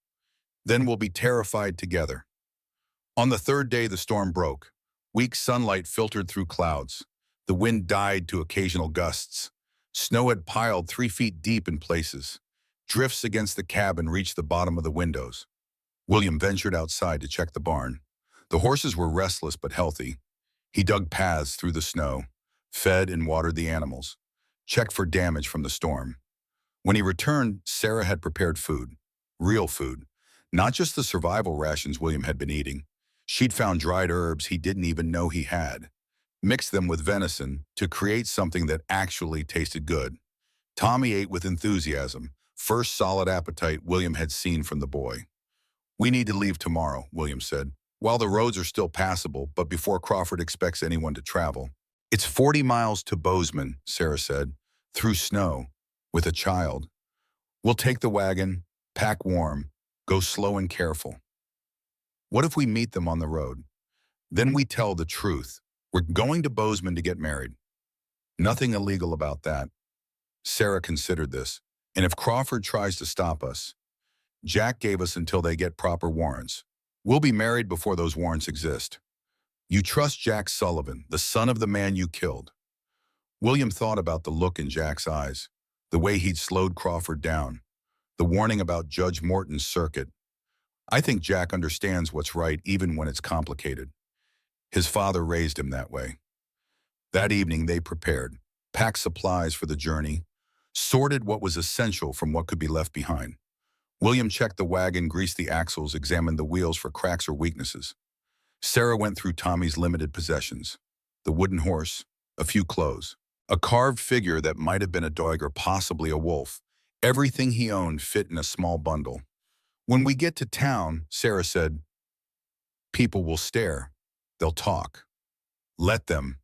"Then we'll be terrified together." On the third day, the storm broke. Weak sunlight filtered through clouds. The wind died to occasional gusts. Snow had piled 3 feet deep in places. Drifts against the cabin reached the bottom of the windows. William ventured outside to check the barn. The horses were restless but healthy. He dug paths through the snow, fed and watered the animals, checked for damage from the storm. When he returned, Sarah had prepared food. Real food. Not just the survival rations William had been eating. She'd found dried herbs he didn't even know he had, mixed them with venison to create something that actually tasted good. Tommy ate with enthusiasm, first solid appetite William had seen from the boy. "We need to leave tomorrow," William said. "While the roads are still passable, but before Crawford expects anyone to travel." "It's 40 miles to Bozeman," Sarah said, "through snow, with a child." We'll take the wagon, pack warm, go slow and careful. What if we meet them on the road? Then we tell the truth. We're going to Bozeman to get married. Nothing illegal about that. Sarah considered this. And if Crawford tries to stop us, Jack gave us until they get proper warrants. We'll be married before those warrants exist. You trust Jack Sullivan, the son of the man you killed. William thought about the look in Jack's eyes, the way he'd slowed Crawford down, the warning about Judge Morton's circuit. I think Jack understands what's right even when it's complicated. His father raised him that way. That evening they prepared, packed supplies for the journey, sorted what was essential from what could be left behind. William checked the wagon, greased the axles, examined the wheels for cracks or weaknesses. Sarah went through Tommy's limited possessions: the wooden horse, a few clothes, a carved figure that might have been a dog or possibly a wolf. Everything he owned fit in a small bundle. When we get to town, Sarah said, people will stare. They'll talk. Let them.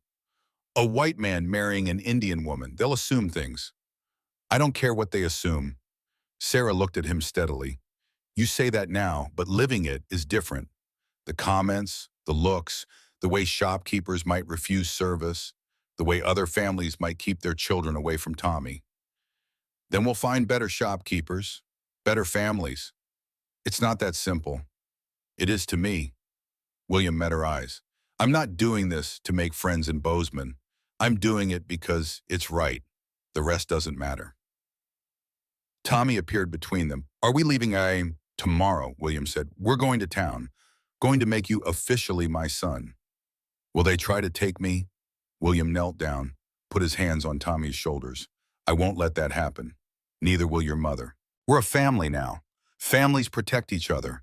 A white man marrying an Indian woman, they'll assume things. I don't care what they assume. Sarah looked at him steadily. You say that now, but living it is different. The comments, the looks, the way shopkeepers might refuse service, the way other families might keep their children away from Tommy. Then we'll find better shopkeepers, better families. It's not that simple. It is to me. William met her eyes. I'm not doing this to make friends in Bozeman. I'm doing it because it's right. The rest doesn't matter. Tommy appeared between them. Are we leaving tomorrow? William said. We're going to town. Going to make you officially my son. Will they try to take me? William knelt down, put his hands on Tommy's shoulders. I won't let that happen. Neither will your mother. We're a family now. Families protect each other.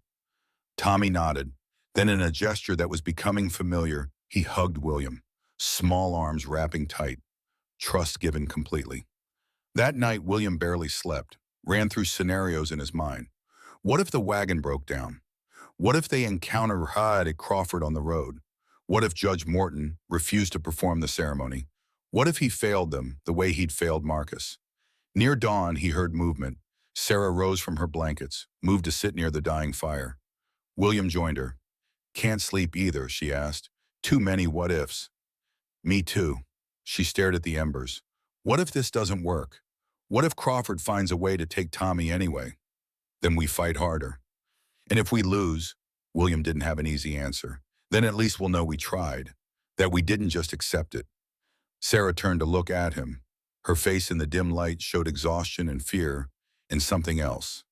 Tommy nodded. Then in a gesture that was becoming familiar, he hugged William, small arms wrapping tight, trust given completely. That night, William barely slept, ran through scenarios in his mind. What if the wagon broke down? What if they encountered Hyde at Crawford on the road? What if Judge Morton refused to perform the ceremony? What if he failed them the way he'd failed Marcus? Near dawn, he heard movement. Sarah rose from her blankets, moved to sit near the dying fire. William joined her. Can't sleep either, she asked. Too many what-ifs. Me too. She stared at the embers. What if this doesn't work? What if Crawford finds a way to take Tommy anyway? Then we fight harder. And if we lose, William didn't have an easy answer. Then at least we'll know we tried, that we didn't just accept it. Sarah turned to look at him. Her face in the dim light showed exhaustion and fear and something else.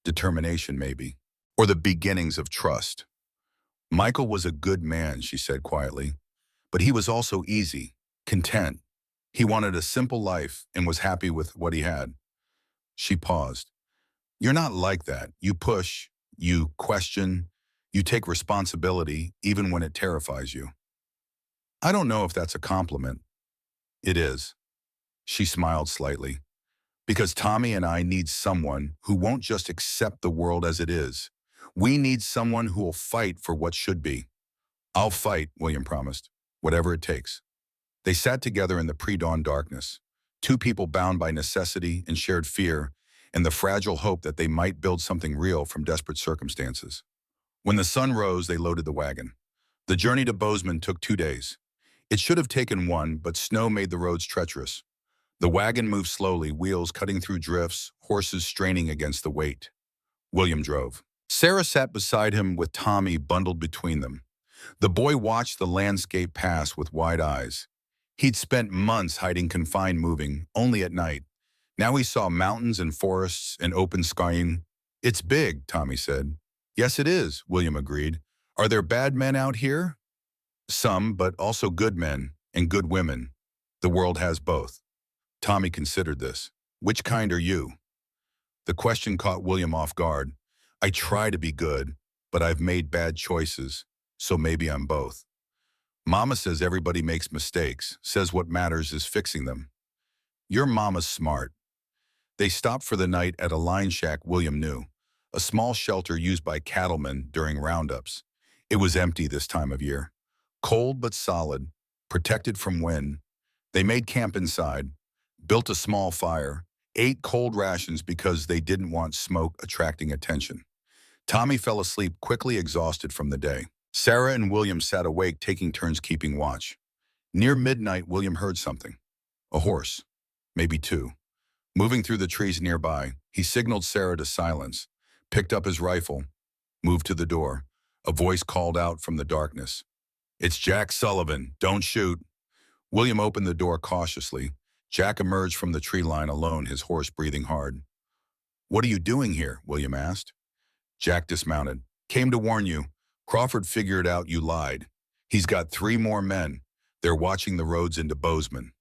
Determination, maybe. Or the beginnings of trust. Michael was a good man, she said quietly. But he was also easy, content. He wanted a simple life and was happy with what he had. She paused. You're not like that. You push, you question, you take responsibility even when it terrifies you. I don't know if that's a compliment. It is. She smiled slightly. Because Tommy and I need someone who won't just accept the world as it is. We need someone who will fight for what should be. I'll fight, William promised, whatever it takes. They sat together in the pre-dawn darkness, two people bound by necessity and shared fear and the fragile hope that they might build something real from desperate circumstances. When the sun rose, they loaded the wagon. The journey to Bozeman took 2 days. It should have taken one, but snow made the roads treacherous. The wagon moved slowly, wheels cutting through drifts, horses straining against the weight. William drove. Sarah sat beside him with Tommy bundled between them. The boy watched the landscape pass with wide eyes. He'd spent months hiding confined moving, only at night. Now he saw mountains and forests and open skying. It's big, Tommy said. Yes, it is, William agreed. Are there bad men out here? Some, but also good men and good women. The world has both. Tommy considered this. Which kind are you? The question caught William off guard. I try to be good, but I've made bad choices, so maybe I'm both. Mama says everybody makes mistakes, says what matters is fixing them. Your mama's smart. They stopped for the night at a line shack William knew, a small shelter used by cattlemen during roundups. It was empty this time of year. Cold but solid, protected from wind. They made camp inside, built a small fire, ate cold rations because they didn't want smoke attracting attention. Tommy fell asleep quickly, exhausted from the day. Sarah and William sat awake, taking turns keeping watch. Near midnight, William heard something. A horse, maybe two. Moving through the trees nearby, he signaled Sarah to silence, picked up his rifle, moved to the door. A voice called out from the darkness. "It's Jack Sullivan. Don't shoot." William opened the door cautiously. Jack emerged from the tree line alone, his horse breathing hard. "What are you doing here?" William asked. Jack dismounted. "Came to warn you. Crawford figured out you lied. He's got 3 more men. They're watching the roads into Bozeman."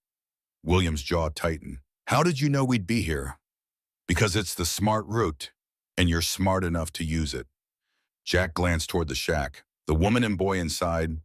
William's jaw tightened. "How did you know we'd be here?" "Because it's the smart route, and you're smart enough to use it." Jack glanced toward the shack. "The woman and boy inside?"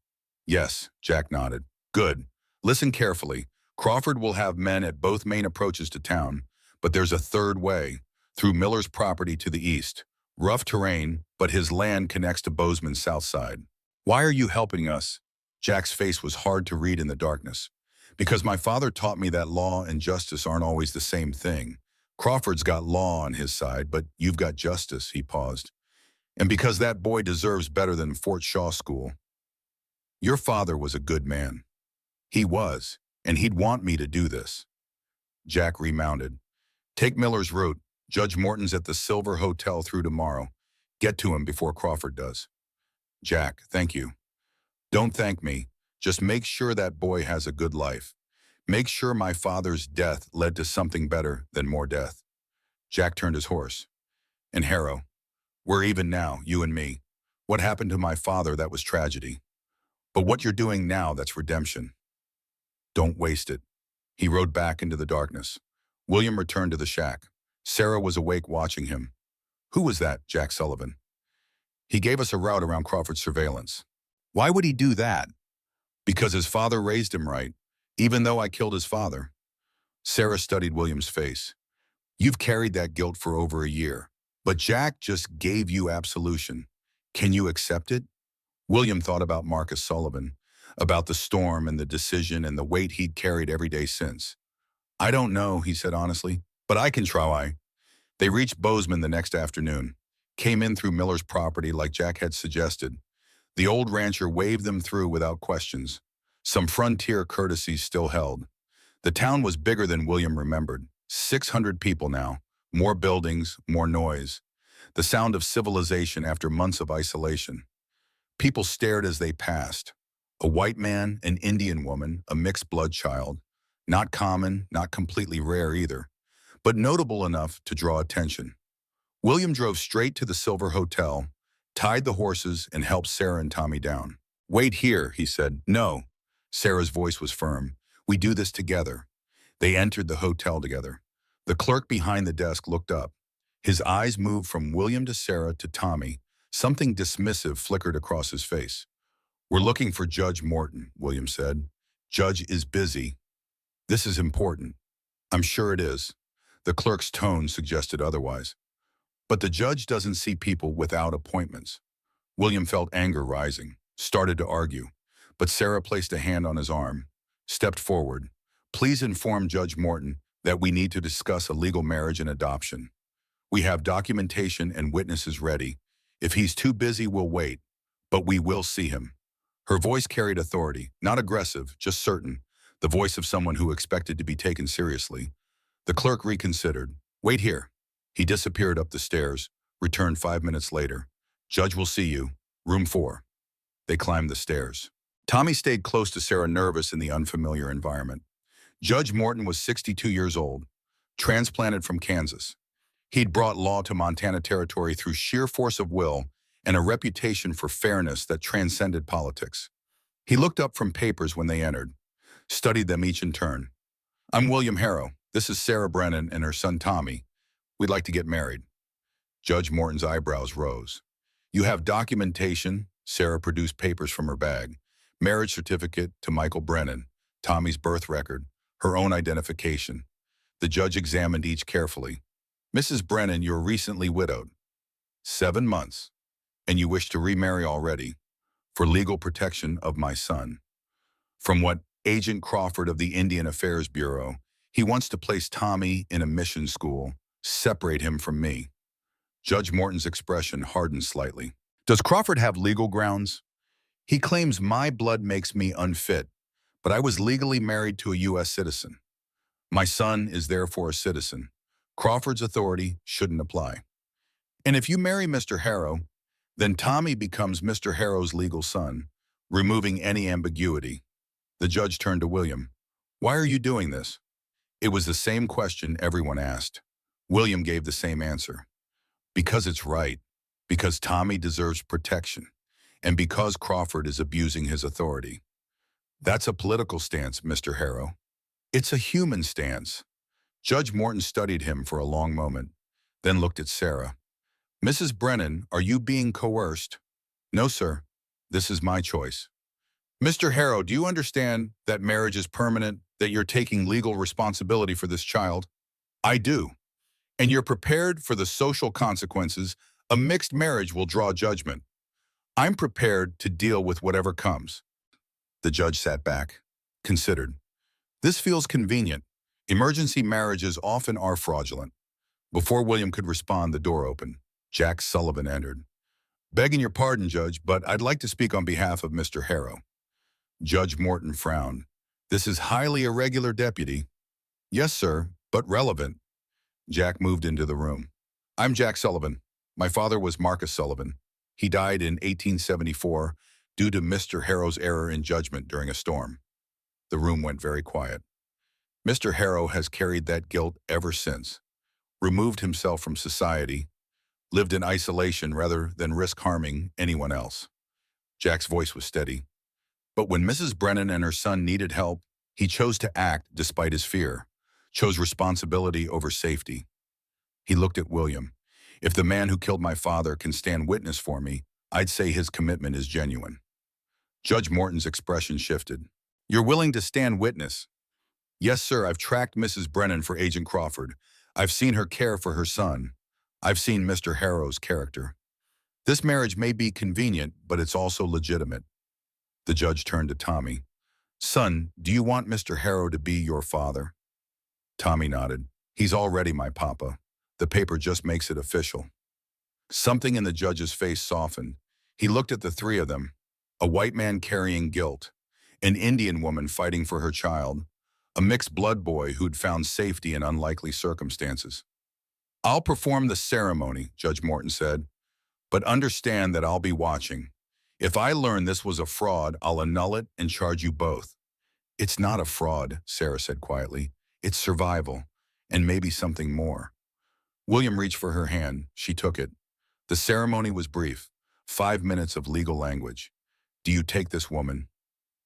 "Yes," Jack nodded. "Good. Listen carefully. Crawford will have men at both main approaches to town, but there's a third way, through Miller's property to the east. Rough terrain, but his land connects to Bozeman's south side." "Why are you helping us?" Jack's face was hard to read in the darkness. "Because my father taught me that law and justice aren't always the same thing. Crawford's got law on his side, but you've got justice," he paused. "And because that boy deserves better than Fort Shaw School. Your father was a good man." "He was, and he'd want me to do this." Jack remounted. "Take Miller's route. Judge Morton's at the Silver Hotel through tomorrow. Get to him before Crawford does." "Jack, thank you." "Don't thank me. Just make sure that boy has a good life. Make sure my father's death led to something better than more death." Jack turned his horse. "And Harrow, we're even now, you and me. What happened to my father, that was tragedy. But what you're doing now, that's redemption. Don't waste it." He rode back into the darkness. William returned to the shack. Sarah was awake watching him. "Who was that, Jack Sullivan?" "He gave us a route around Crawford's surveillance." "Why would he do that?" "Because his father raised him right, even though I killed his father." Sarah studied William's face. "You've carried that guilt for over a year, but Jack just gave you absolution. Can you accept it?" William thought about Marcus Sullivan, about the storm and the decision and the weight he'd carried every day since. "I don't know," he said honestly, "but I can try." They reached Bozeman the next afternoon, came in through Miller's property like Jack had suggested. The old rancher waved them through without questions. Some frontier courtesies still held. The town was bigger than William remembered. 600 people now, more buildings, more noise. The sound of civilization after months of isolation. People stared as they passed. A white man, an Indian woman, a mixed blood child. Not common, not completely rare either, but notable enough to draw attention. William drove straight to the Silver Hotel, tied the horses, and helped Sarah and Tommy down. "Wait here," he said. "No." Sarah's voice was firm. "We do this together." They entered the hotel together. The clerk behind the desk looked up. His eyes moved from William to Sarah to Tommy. Something dismissive flickered across his face. "We're looking for Judge Morton," William said. "Judge is busy." "This is important." "I'm sure it is." The clerk's tone suggested otherwise. "But the judge doesn't see people without appointments." William felt anger rising, started to argue, but Sarah placed a hand on his arm, stepped forward. "Please inform Judge Morton that we need to discuss a legal marriage and adoption. We have documentation and witnesses ready. If he's too busy, we'll wait, but we will see him." Her voice carried authority, not aggressive, just certain, the voice of someone who expected to be taken seriously. The clerk reconsidered. "Wait here." He disappeared up the stairs, returned 5 minutes later. "Judge will see you. Room 4. They climbed the stairs. Tommy stayed close to Sarah, nervous in the unfamiliar environment. Judge Morton was 62 years old, transplanted from Kansas. He'd brought law to Montana territory through sheer force of will and a reputation for fairness that transcended politics. He looked up from papers when they entered, studied them each in turn. "I'm William Harrow. This is Sarah Brennan and her son Tommy. We'd like to get married." Judge Morton's eyebrows rose. "You have documentation?" Sarah produced papers from her bag. Marriage certificate to Michael Brennan, Tommy's birth record, her own identification. The judge examined each carefully. "Mrs. Brennan, you're recently widowed." 7 months. "And you wish to remarry already?" "For legal protection of my son." From what Agent Crawford of the Indian Affairs Bureau, He wants to place Tommy in a mission school, separate him from me. Judge Morton's expression hardened slightly. Does Crawford have legal grounds? He claims my blood makes me unfit, but I was legally married to a U.S. citizen. My son is therefore a citizen. Crawford's authority shouldn't apply. And if you marry Mr. Harrow, then Tommy becomes Mr. Harrow's legal son, removing any ambiguity. The judge turned to William. Why are you doing this? It was the same question everyone asked. William gave the same answer. Because it's right. Because Tommy deserves protection. And because Crawford is abusing his authority. That's a political stance, Mr. Harrow. It's a human stance. Judge Morton studied him for a long moment, then looked at Sarah. Mrs. Brennan, are you being coerced? No, sir. This is my choice. Mr. Harrow, do you understand that marriage is permanent, that you're taking legal responsibility for this child? I do. And you're prepared for the social consequences. A mixed marriage will draw judgment. I'm prepared to deal with whatever comes. The judge sat back, considered. This feels convenient. Emergency marriages often are fraudulent. Before William could respond, the door opened. Jack Sullivan entered. Begging your pardon, Judge, but I'd like to speak on behalf of Mr. Harrow. Judge Morton frowned. This is highly irregular, Deputy. Yes, sir, but relevant. Jack moved into the room. I'm Jack Sullivan. My father was Marcus Sullivan. He died in 1874 due to Mr. Harrow's error in judgment during a storm. The room went very quiet. Mr. Harrow has carried that guilt ever since, removed himself from society, lived in isolation rather than risk harming anyone else. Jack's voice was steady. But when Mrs. Brennan and her son needed help, he chose to act despite his fear, chose responsibility over safety. He looked at William. If the man who killed my father can stand witness for me, I'd say his commitment is genuine. Judge Morton's expression shifted. You're willing to stand witness? Yes, sir, I've tracked Mrs. Brennan for Agent Crawford. I've seen her care for her son. I've seen Mr. Harrow's character. This marriage may be convenient, but it's also legitimate. The judge turned to Tommy. Son, do you want Mr. Harrow to be your father? Tommy nodded. He's already my papa. The paper just makes it official. Something in the judge's face softened. He looked at the three of them. A white man carrying guilt, an Indian woman fighting for her child, a mixed blood boy who'd found safety in unlikely circumstances. I'll perform the ceremony, Judge Morton said, but understand that I'll be watching. If I learn this was a fraud, I'll annul it and charge you both. It's not a fraud, Sarah said quietly. It's survival, and maybe something more. William reached for her hand. She took it. The ceremony was brief, 5 minutes of legal language. Do you take this woman?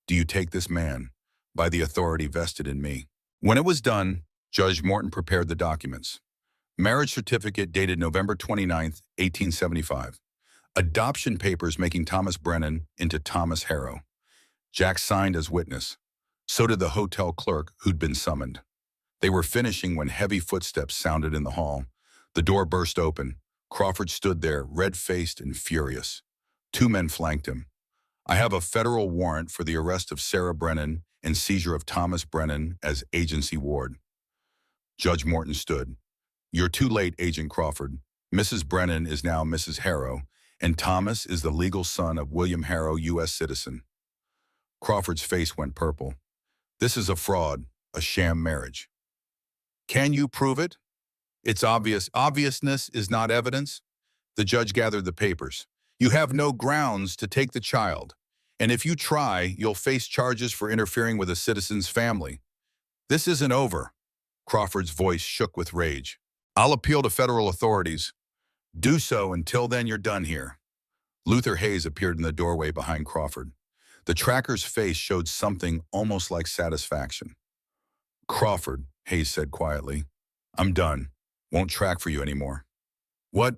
Do you take this man? By the authority vested in me. When it was done, Judge Morton prepared the documents. Marriage certificate dated November 29, 1875. Adoption papers making Thomas Brennan into Thomas Harrow. Jack signed as witness. So did the hotel clerk who'd been summoned. They were finishing when heavy footsteps sounded in the hall. The door burst open. Crawford stood there, red-faced and furious. 2 men flanked him. I have a federal warrant for the arrest of Sarah Brennan and seizure of Thomas Brennan as agency ward. Judge Morton stood. You're too late, Agent Crawford. Mrs. Brennan is now Mrs. Harrow, and Thomas is the legal son of William Harrow, U.S. citizen. Crawford's face went purple. This is a fraud, a sham marriage. Can you prove it? It's obvious. Obviousness is not evidence. The judge gathered the papers. You have no grounds to take the child, and if you try, you'll face charges for interfering with a citizen's family. This isn't over. Crawford's voice shook with rage. I'll appeal to federal authorities. Do so. Until then, you're done here. Luther Hayes appeared in the doorway behind Crawford. The tracker's face showed something almost like satisfaction. Crawford, Hayes said quietly, I'm done. Won't track for you anymore. What?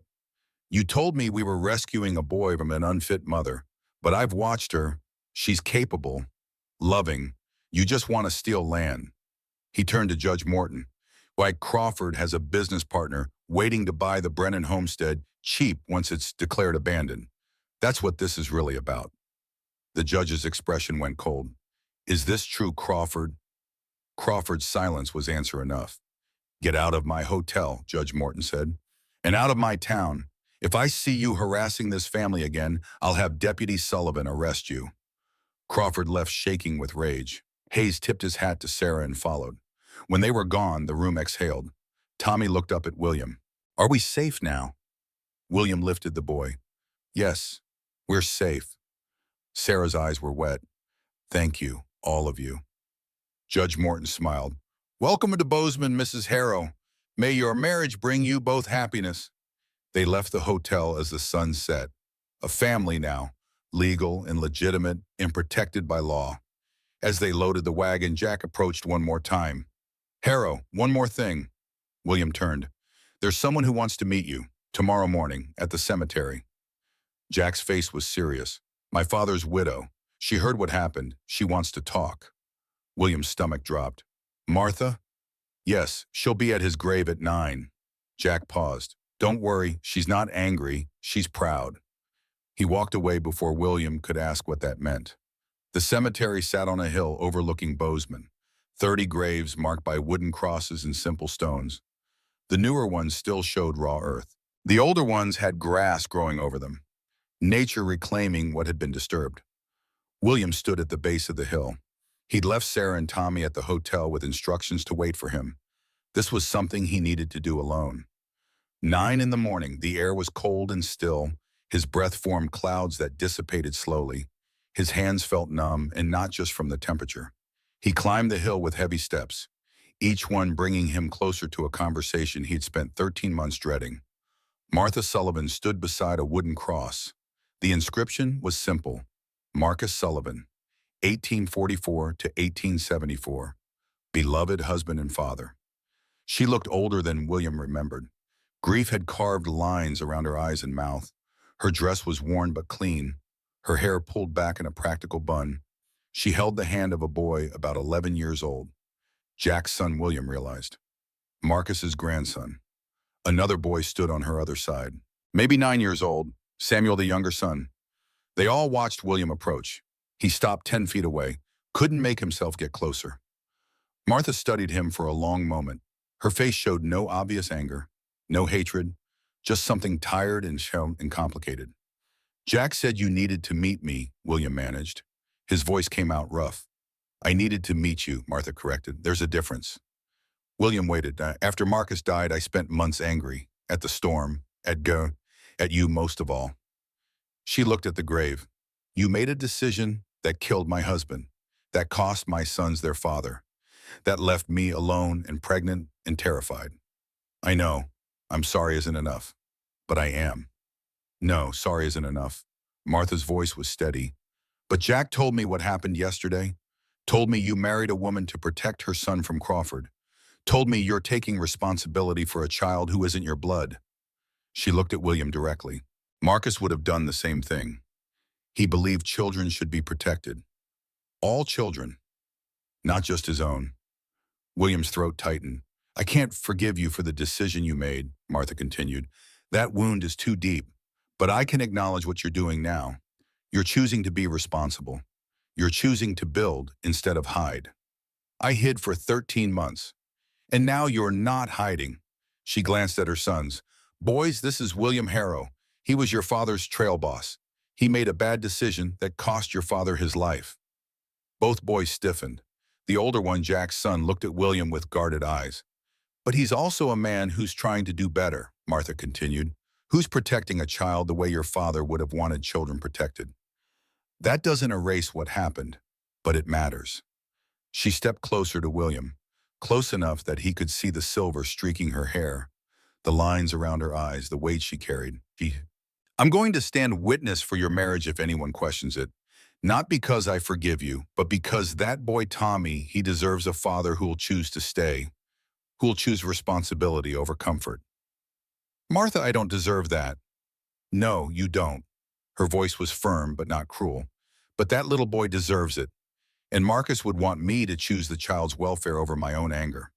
You told me we were rescuing a boy from an unfit mother, but I've watched her. She's capable, loving. You just want to steal land. He turned to Judge Morton. Why, Crawford has a business partner waiting to buy the Brennan homestead cheap once it's declared abandoned. That's what this is really about. The judge's expression went cold. Is this true, Crawford? Crawford's silence was answer enough. "Get out of my hotel," Judge Morton said, "and out of my town. If I see you harassing this family again, I'll have Deputy Sullivan arrest you." Crawford left shaking with rage. Hayes tipped his hat to Sarah and followed. When they were gone, the room exhaled. Tommy looked up at William. "Are we safe now?" William lifted the boy. "Yes, we're safe." Sarah's eyes were wet. "Thank you, all of you." Judge Morton smiled. "Welcome to Bozeman, Mrs. Harrow. May your marriage bring you both happiness." They left the hotel as the sun set. A family now, legal and legitimate and protected by law. As they loaded the wagon, Jack approached one more time. "Harrow, one more thing." William turned. "There's someone who wants to meet you, tomorrow morning, at the cemetery." Jack's face was serious. "My father's widow. She heard what happened. She wants to talk." William's stomach dropped. "Martha?" "Yes, she'll be at his grave at 9. Jack paused. "Don't worry, she's not angry, she's proud." He walked away before William could ask what that meant. The cemetery sat on a hill overlooking Bozeman. 30 graves marked by wooden crosses and simple stones. The newer ones still showed raw earth. The older ones had grass growing over them, nature reclaiming what had been disturbed. William stood at the base of the hill. He'd left Sarah and Tommy at the hotel with instructions to wait for him. This was something he needed to do alone. 9 in the morning, the air was cold and still. His breath formed clouds that dissipated slowly. His hands felt numb, and not just from the temperature. He climbed the hill with heavy steps, each one bringing him closer to a conversation he'd spent 13 months dreading. Martha Sullivan stood beside a wooden cross. The inscription was simple: Marcus Sullivan, 1844 to 1874, beloved husband and father. She looked older than William remembered. Grief had carved lines around her eyes and mouth. Her dress was worn but clean, her hair pulled back in a practical bun. She held the hand of a boy about 11 years old. Jack's son William realized. Marcus's grandson. Another boy stood on her other side. Maybe 9 years old, Samuel the younger son. They all watched William approach. He stopped 10 feet away, couldn't make himself get closer. Martha studied him for a long moment. Her face showed no obvious anger, no hatred, just something tired and complicated. "Jack said you needed to meet me," William managed. His voice came out rough. "I needed to meet you," Martha corrected. "There's a difference." William waited. "After Marcus died, I spent months angry. At the storm, at you most of all." She looked at the grave. "You made a decision that killed my husband, that cost my sons their father, that left me alone and pregnant and terrified. I know, I'm sorry isn't enough, but I am." "No, sorry isn't enough." Martha's voice was steady. "But Jack told me what happened yesterday. Told me you married a woman to protect her son from Crawford. Told me you're taking responsibility for a child who isn't your blood." She looked at William directly. Marcus would have done the same thing. He believed children should be protected. All children, not just his own. William's throat tightened. "I can't forgive you for the decision you made," Martha continued. "That wound is too deep. But I can acknowledge what you're doing now. You're choosing to be responsible. You're choosing to build instead of hide. I hid for 13 months. And now you're not hiding." She glanced at her sons. "Boys, this is William Harrow. He was your father's trail boss. He made a bad decision that cost your father his life." Both boys stiffened. The older one, Jack's son, looked at William with guarded eyes. "But he's also a man who's trying to do better," Martha continued. "Who's protecting a child the way your father would have wanted children protected. That doesn't erase what happened, but it matters." She stepped closer to William, close enough that he could see the silver streaking her hair, the lines around her eyes, the weight she carried. "I'm going to stand witness for your marriage if anyone questions it. Not because I forgive you, but because that boy Tommy, he deserves a father who will choose to stay, who will choose responsibility over comfort." "Martha, I don't deserve that." "No, you don't." Her voice was firm but not cruel. "But that little boy deserves it. And Marcus would want me to choose the child's welfare over my own anger."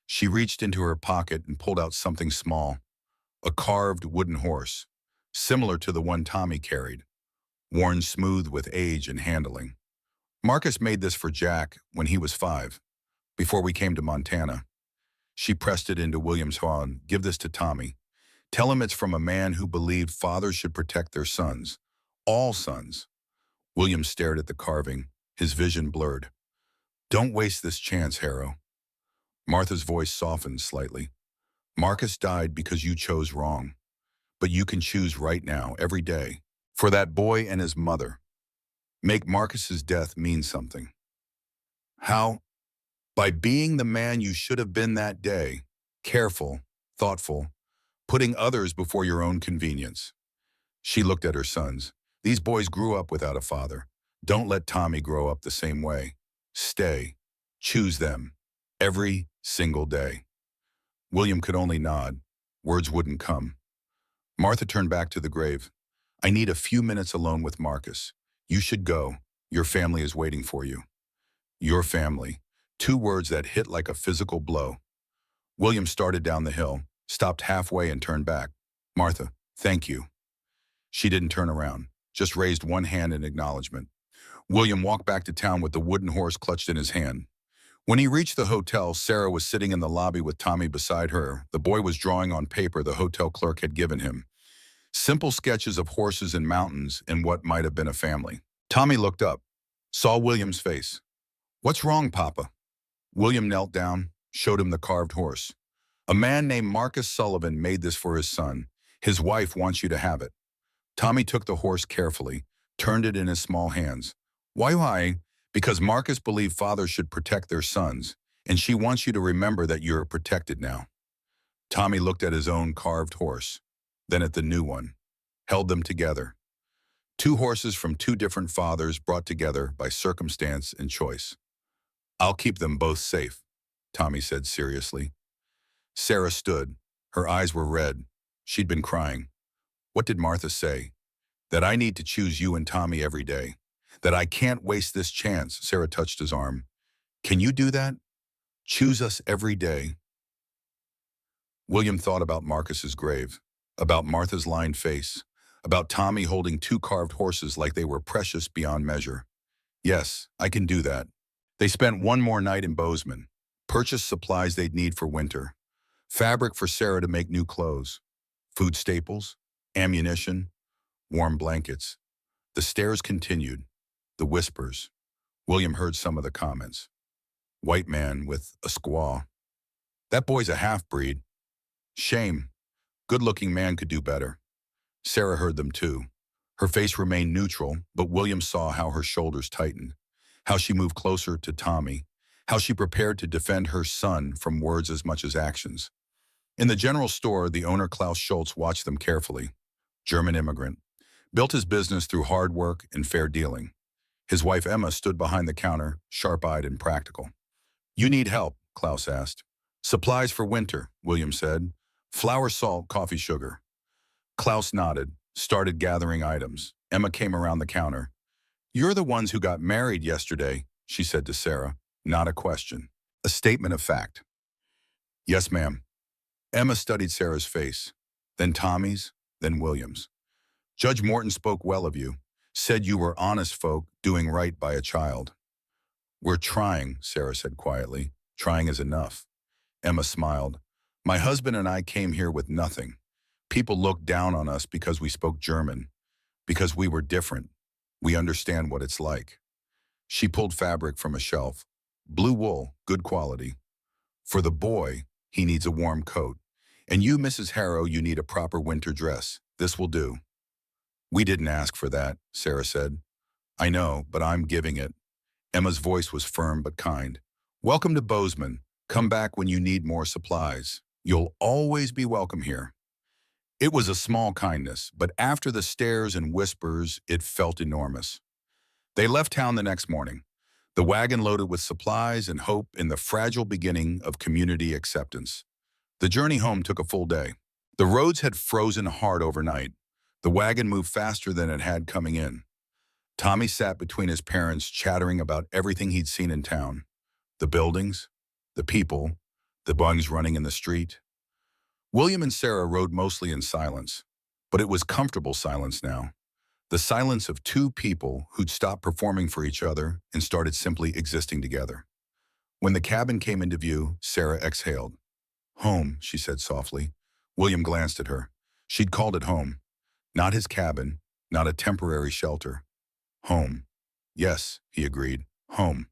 She reached into her pocket and pulled out something small, a carved wooden horse, similar to the one Tommy carried, worn smooth with age and handling. "Marcus made this for Jack when he was 5. before we came to Montana. She pressed it into William's hand. Give this to Tommy. Tell him it's from a man who believed fathers should protect their sons. All sons. William stared at the carving, his vision blurred. Don't waste this chance, Harrow. Martha's voice softened slightly. Marcus died because you chose wrong. But you can choose right now, every day, for that boy and his mother. Make Marcus's death mean something. How? By being the man you should have been that day, careful, thoughtful, putting others before your own convenience. She looked at her sons. These boys grew up without a father. Don't let Tommy grow up the same way. Stay. Choose them. Every single day. William could only nod. Words wouldn't come. Martha turned back to the grave. I need a few minutes alone with Marcus. You should go. Your family is waiting for you. Your family. Two words that hit like a physical blow. William started down the hill, stopped halfway and turned back. Martha, thank you. She didn't turn around, just raised one hand in acknowledgement. William walked back to town with the wooden horse clutched in his hand. When he reached the hotel, Sarah was sitting in the lobby with Tommy beside her. The boy was drawing on paper the hotel clerk had given him. Simple sketches of horses and mountains and what might have been a family. Tommy looked up, saw William's face. What's wrong, Papa? William knelt down, showed him the carved horse. A man named Marcus Sullivan made this for his son. His wife wants you to have it. Tommy took the horse carefully, turned it in his small hands. Why? Because Marcus believed fathers should protect their sons, and she wants you to remember that you're protected now. Tommy looked at his own carved horse, then at the new one, held them together. Two horses from two different fathers brought together by circumstance and choice. I'll keep them both safe, Tommy said seriously. Sarah stood. Her eyes were red. She'd been crying. What did Martha say? That I need to choose you and Tommy every day. That I can't waste this chance. Sarah touched his arm. Can you do that? Choose us every day. William thought about Marcus's grave, about Martha's lined face, about Tommy holding two carved horses like they were precious beyond measure. Yes, I can do that. They spent one more night in Bozeman, purchased supplies they'd need for winter, fabric for Sarah to make new clothes, food staples, ammunition, warm blankets. The stares continued, the whispers. William heard some of the comments. White man with a squaw. That boy's a half-breed. Shame. Good-looking man could do better. Sarah heard them too. Her face remained neutral, but William saw how her shoulders tightened, how she moved closer to Tommy, how she prepared to defend her son from words as much as actions. In the general store, the owner Klaus Schultz watched them carefully. German immigrant. Built his business through hard work and fair dealing. His wife Emma stood behind the counter, sharp-eyed and practical. You need help, Klaus asked. Supplies for winter, William said. Flour, salt, coffee, sugar. Klaus nodded, started gathering items. Emma came around the counter. You're the ones who got married yesterday, she said to Sarah. Not a question. A statement of fact. Yes, ma'am. Emma studied Sarah's face, then Tommy's, then William's. Judge Morton spoke well of you, said you were honest folk doing right by a child. We're trying, Sarah said quietly. Trying is enough. Emma smiled. My husband and I came here with nothing. People looked down on us because we spoke German, because we were different. We understand what it's like. She pulled fabric from a shelf. Blue wool, good quality. For the boy, he needs a warm coat. And you, Mrs. Harrow, you need a proper winter dress. This will do. We didn't ask for that, Sarah said. I know, but I'm giving it. Emma's voice was firm but kind. Welcome to Bozeman. Come back when you need more supplies. You'll always be welcome here. It was a small kindness, but after the stares and whispers, it felt enormous. They left town the next morning, the wagon loaded with supplies and hope in the fragile beginning of community acceptance. The journey home took a full day. The roads had frozen hard overnight. The wagon moved faster than it had coming in. Tommy sat between his parents, chattering about everything he'd seen in town. The buildings, the people, the bugs running in the street. William and Sarah rode mostly in silence, but it was comfortable silence now. The silence of two people who'd stopped performing for each other and started simply existing together. When the cabin came into view, Sarah exhaled. Home, she said softly. William glanced at her. She'd called it home. Not his cabin, not a temporary shelter. Home. Yes, he agreed. Home.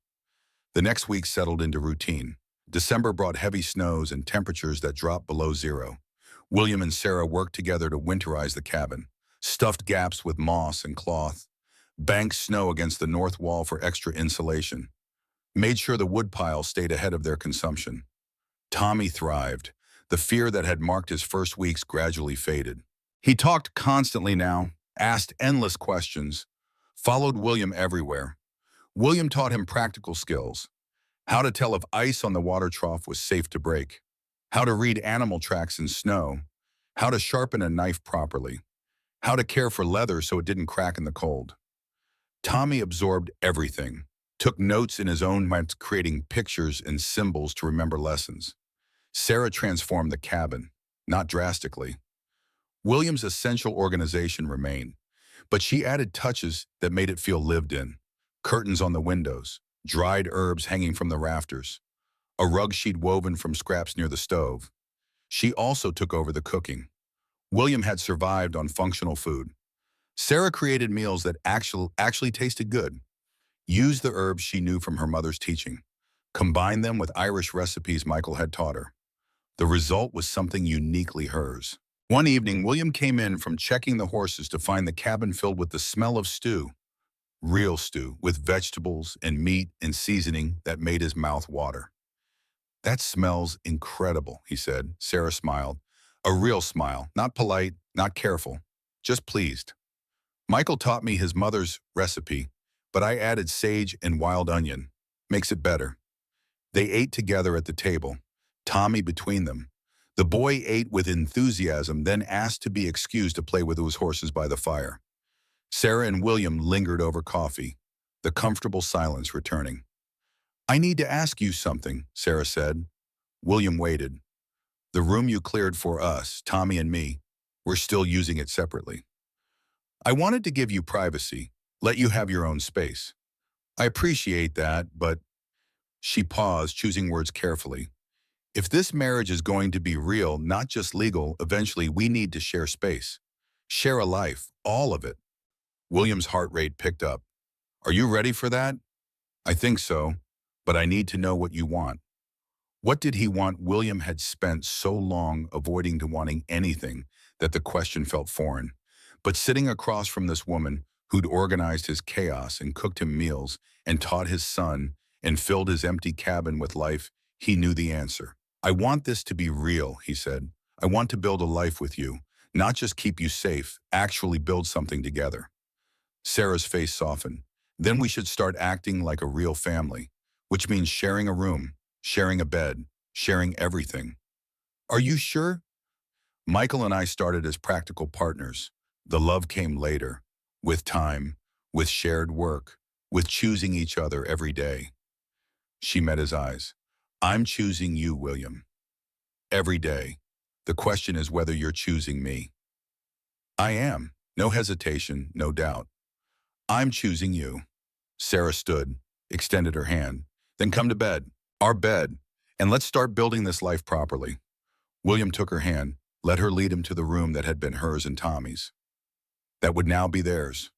The next week settled into routine. December brought heavy snows and temperatures that dropped below zero. William and Sarah worked together to winterize the cabin, stuffed gaps with moss and cloth, banked snow against the north wall for extra insulation, made sure the wood pile stayed ahead of their consumption. Tommy thrived. The fear that had marked his first weeks gradually faded. He talked constantly now, asked endless questions, followed William everywhere. William taught him practical skills: how to tell if ice on the water trough was safe to break, how to read animal tracks in snow, how to sharpen a knife properly, how to care for leather so it didn't crack in the cold. Tommy absorbed everything, took notes in his own mind, creating pictures and symbols to remember lessons. Sarah transformed the cabin, not drastically. William's essential organization remained, but she added touches that made it feel lived in. Curtains on the windows, dried herbs hanging from the rafters, a rug sheet woven from scraps near the stove. She also took over the cooking. William had survived on functional food. Sarah created meals that actually tasted good, used the herbs she knew from her mother's teaching, combined them with Irish recipes Michael had taught her. The result was something uniquely hers. One evening, William came in from checking the horses to find the cabin filled with the smell of stew. Real stew, with vegetables and meat and seasoning that made his mouth water. That smells incredible, he said. Sarah smiled. A real smile, not polite, not careful, just pleased. Michael taught me his mother's recipe, but I added sage and wild onion. Makes it better. They ate together at the table, Tommy between them. The boy ate with enthusiasm, then asked to be excused to play with his horses by the fire. Sarah and William lingered over coffee, the comfortable silence returning. I need to ask you something, Sarah said. William waited. The room you cleared for us, Tommy and me, we're still using it separately. I wanted to give you privacy, let you have your own space. I appreciate that, but she paused, choosing words carefully. If this marriage is going to be real, not just legal, eventually we need to share space. Share a life, all of it. William's heart rate picked up. Are you ready for that? I think so, but I need to know what you want. What did he want? William had spent so long avoiding to wanting anything that the question felt foreign. But sitting across from this woman who'd organized his chaos and cooked him meals and taught his son and filled his empty cabin with life, he knew the answer. I want this to be real, he said. I want to build a life with you, not just keep you safe, actually build something together. Sarah's face softened. Then we should start acting like a real family, which means sharing a room, sharing a bed, sharing everything. Are you sure? Michael and I started as practical partners. The love came later, with time, with shared work, with choosing each other every day. She met his eyes. I'm choosing you, William. Every day. The question is whether you're choosing me. I am. No hesitation, no doubt. I'm choosing you. Sarah stood, extended her hand. Then come to bed, our bed, and let's start building this life properly. William took her hand, let her lead him to the room that had been hers and Tommy's. That would now be theirs.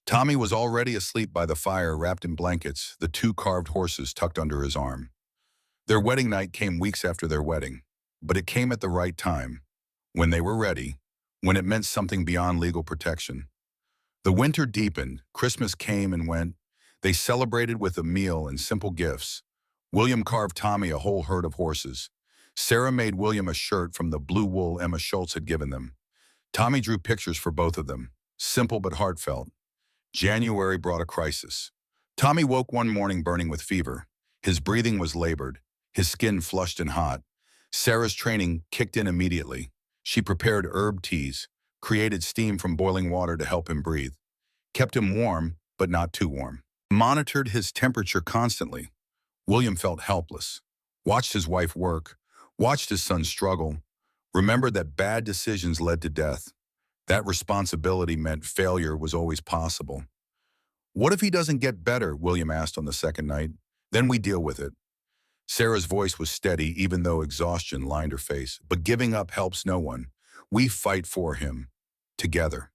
Tommy was already asleep by the fire, wrapped in blankets, the two carved horses tucked under his arm. Their wedding night came weeks after their wedding, but it came at the right time, when they were ready, when it meant something beyond legal protection. The winter deepened, Christmas came and went. They celebrated with a meal and simple gifts. William carved Tommy a whole herd of horses. Sarah made William a shirt from the blue wool Emma Schultz had given them. Tommy drew pictures for both of them, simple but heartfelt. January brought a crisis. Tommy woke one morning burning with fever. His breathing was labored, his skin flushed and hot. Sarah's training kicked in immediately. She prepared herb teas, created steam from boiling water to help him breathe, kept him warm, but not too warm, monitored his temperature constantly. William felt helpless, watched his wife work, watched his son struggle, remembered that bad decisions led to death. That responsibility meant failure was always possible. What if he doesn't get better? William asked on the second night. Then we deal with it. Sarah's voice was steady even though exhaustion lined her face. But giving up helps no one. We fight for him. Together.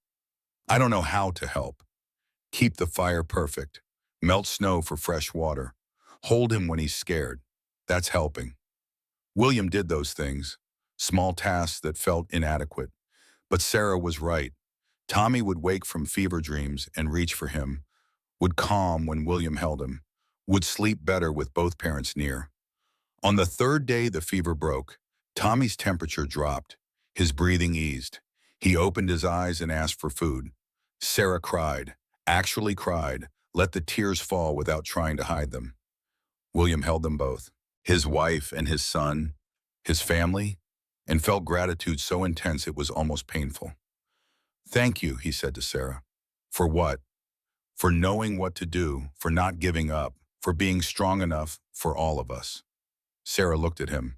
I don't know how to help. Keep the fire perfect. Melt snow for fresh water. Hold him when he's scared. That's helping. William did those things. Small tasks that felt inadequate. But Sarah was right. Tommy would wake from fever dreams and reach for him, would calm when William held him, would sleep better with both parents near. On the third day the fever broke, Tommy's temperature dropped, his breathing eased. He opened his eyes and asked for food. Sarah cried, actually cried, let the tears fall without trying to hide them. William held them both, his wife and his son, his family, and felt gratitude so intense it was almost painful. Thank you, he said to Sarah. For what? For knowing what to do, for not giving up, for being strong enough for all of us. Sarah looked at him.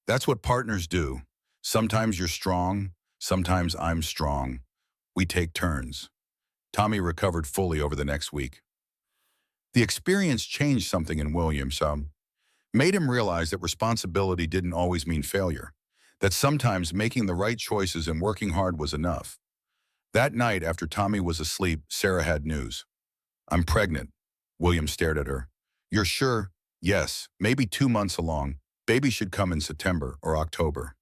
That's what partners do. Sometimes you're strong, sometimes I'm strong. We take turns. Tommy recovered fully over the next week. The experience changed something in William some, made him realize that responsibility didn't always mean failure, that sometimes making the right choices and working hard was enough. That night, after Tommy was asleep, Sarah had news. I'm pregnant. William stared at her. You're sure? Yes, maybe 2 months along. Baby should come in September or October.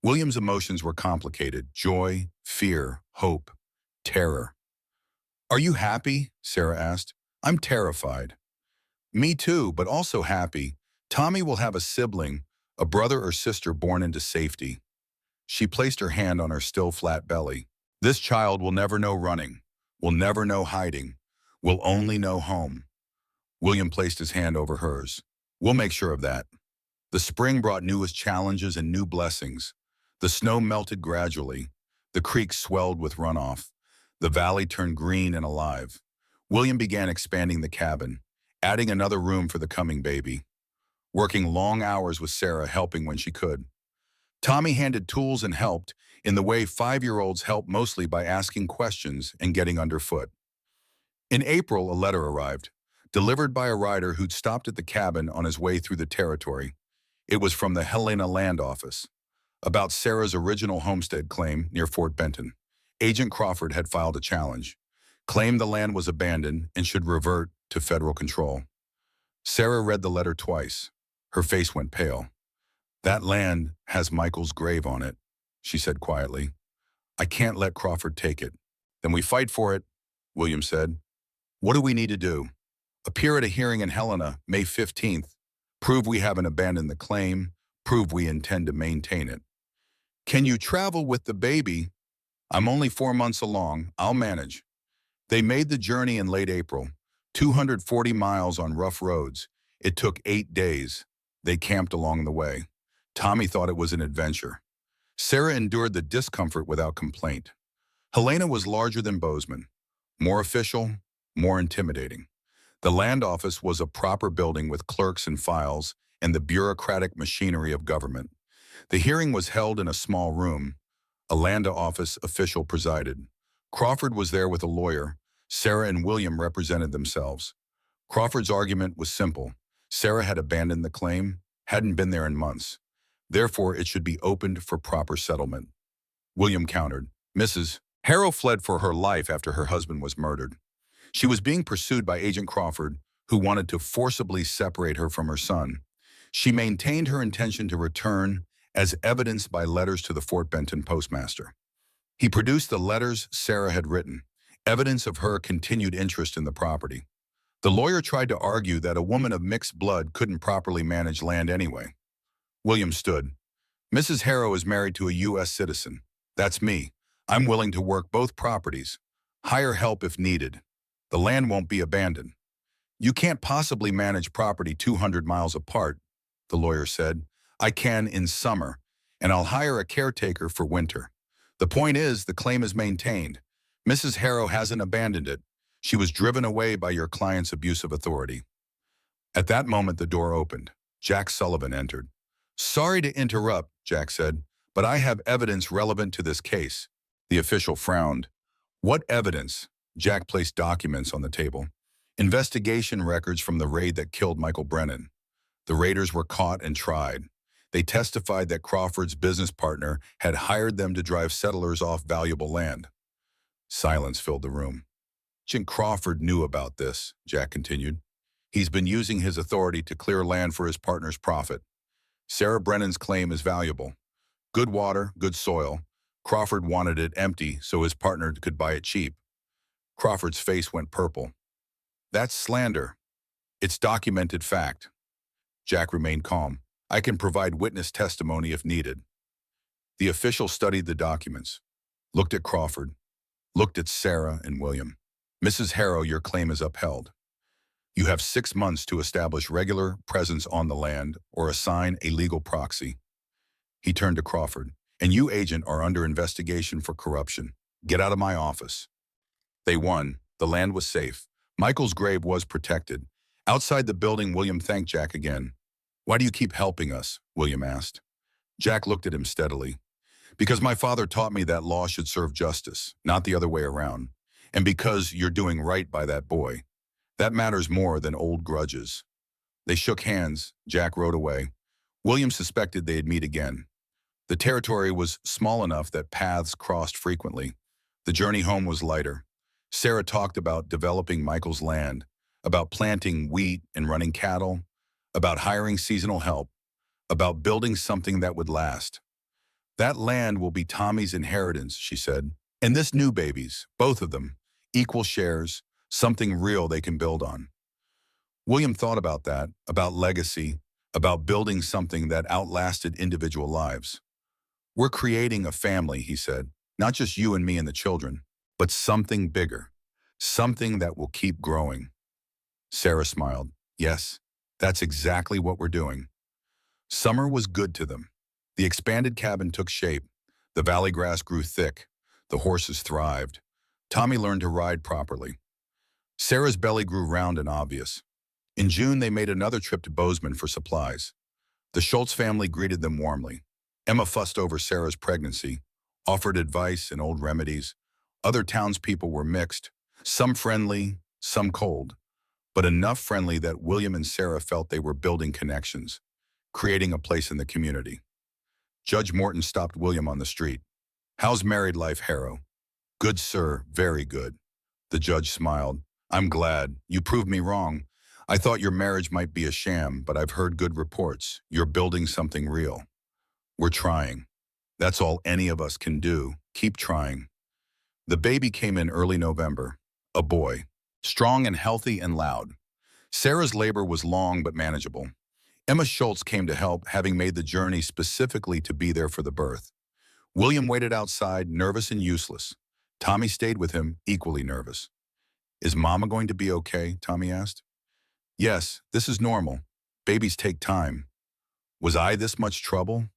William's emotions were complicated. Joy, fear, hope, terror. Are you happy? Sarah asked. I'm terrified. Me too, but also happy. Tommy will have a sibling, a brother or sister born into safety. She placed her hand on her still flat belly. This child will never know running, will never know hiding, will only know home. William placed his hand over hers. We'll make sure of that. The spring brought newest challenges and new blessings. The snow melted gradually. The creek swelled with runoff. The valley turned green and alive. William began expanding the cabin, adding another room for the coming baby, working long hours with Sarah, helping when she could. Tommy handed tools and helped in the way 5-year-olds help, mostly by asking questions and getting underfoot. In April, a letter arrived, delivered by a rider who'd stopped at the cabin on his way through the territory. It was from the Helena Land Office, about Sarah's original homestead claim near Fort Benton. Agent Crawford had filed a challenge, claimed the land was abandoned and should revert to federal control. Sarah read the letter twice. Her face went pale. That land has Michael's grave on it, she said quietly. I can't let Crawford take it. Then we fight for it, William said. What do we need to do? Appear at a hearing in Helena, May 15th. Prove we haven't abandoned the claim. Prove we intend to maintain it. Can you travel with the baby? I'm only 4 months along. I'll manage. They made the journey in late April, 240 miles on rough roads. It took 8 days. They camped along the way. Tommy thought it was an adventure. Sarah endured the discomfort without complaint. Helena was larger than Bozeman, more official, more intimidating. The land office was a proper building with clerks and files and the bureaucratic machinery of government. The hearing was held in a small room. A land office official presided. Crawford was there with a lawyer. Sarah and William represented themselves. Crawford's argument was simple. Sarah had abandoned the claim, hadn't been there in months. Therefore, it should be opened for proper settlement. William countered. Mrs. Harrow fled for her life after her husband was murdered. She was being pursued by Agent Crawford, who wanted to forcibly separate her from her son. She maintained her intention to return, as evidenced by letters to the Fort Benton postmaster. He produced the letters Sarah had written, evidence of her continued interest in the property. The lawyer tried to argue that a woman of mixed blood couldn't properly manage land anyway. William stood. Mrs. Harrow is married to a U.S. citizen. That's me. I'm willing to work both properties. Hire help if needed. The land won't be abandoned. You can't possibly manage property 200 miles apart, the lawyer said. I can in summer, and I'll hire a caretaker for winter. The point is, the claim is maintained. Mrs. Harrow hasn't abandoned it. She was driven away by your client's abuse of authority. At that moment, the door opened. Jack Sullivan entered. Sorry to interrupt, Jack said, but I have evidence relevant to this case. The official frowned. What evidence? Jack placed documents on the table. Investigation records from the raid that killed Michael Brennan. The raiders were caught and tried. They testified that Crawford's business partner had hired them to drive settlers off valuable land. Silence filled the room. Agent Crawford knew about this, Jack continued. He's been using his authority to clear land for his partner's profit. Sarah Brennan's claim is valuable. Good water, good soil. Crawford wanted it empty so his partner could buy it cheap. Crawford's face went purple. That's slander. It's documented fact. Jack remained calm. I can provide witness testimony if needed. The official studied the documents, looked at Crawford, looked at Sarah and William. Mrs. Harrow, your claim is upheld. You have 6 months to establish regular presence on the land or assign a legal proxy. He turned to Crawford. And you, agent, are under investigation for corruption. Get out of my office. They won. The land was safe. Michael's grave was protected. Outside the building, William thanked Jack again. Why do you keep helping us? William asked. Jack looked at him steadily. Because my father taught me that law should serve justice, not the other way around. And because you're doing right by that boy. That matters more than old grudges. They shook hands. Jack rode away. William suspected they'd meet again. The territory was small enough that paths crossed frequently. The journey home was lighter. Sarah talked about developing Michael's land, about planting wheat and running cattle, about hiring seasonal help, about building something that would last. That land will be Tommy's inheritance, she said. And this new baby's, both of them, equal shares, something real they can build on. William thought about that, about legacy, about building something that outlasted individual lives. We're creating a family, he said, not just you and me and the children, but something bigger, something that will keep growing. Sarah smiled. Yes, that's exactly what we're doing. Summer was good to them. The expanded cabin took shape. The valley grass grew thick. The horses thrived. Tommy learned to ride properly. Sarah's belly grew round and obvious. In June, they made another trip to Bozeman for supplies. The Schultz family greeted them warmly. Emma fussed over Sarah's pregnancy, offered advice and old remedies. Other townspeople were mixed, some friendly, some cold, but enough friendly that William and Sarah felt they were building connections, creating a place in the community. Judge Morton stopped William on the street. How's married life, Harrow? Good, sir, very good. The judge smiled. I'm glad. You proved me wrong. I thought your marriage might be a sham, but I've heard good reports. You're building something real. We're trying. That's all any of us can do. Keep trying. The baby came in early November. A boy. Strong and healthy and loud. Sarah's labor was long but manageable. Emma Schultz came to help, having made the journey specifically to be there for the birth. William waited outside, nervous and useless. Tommy stayed with him, equally nervous. Is Mama going to be okay? Tommy asked. Yes, this is normal. Babies take time. Was I this much trouble?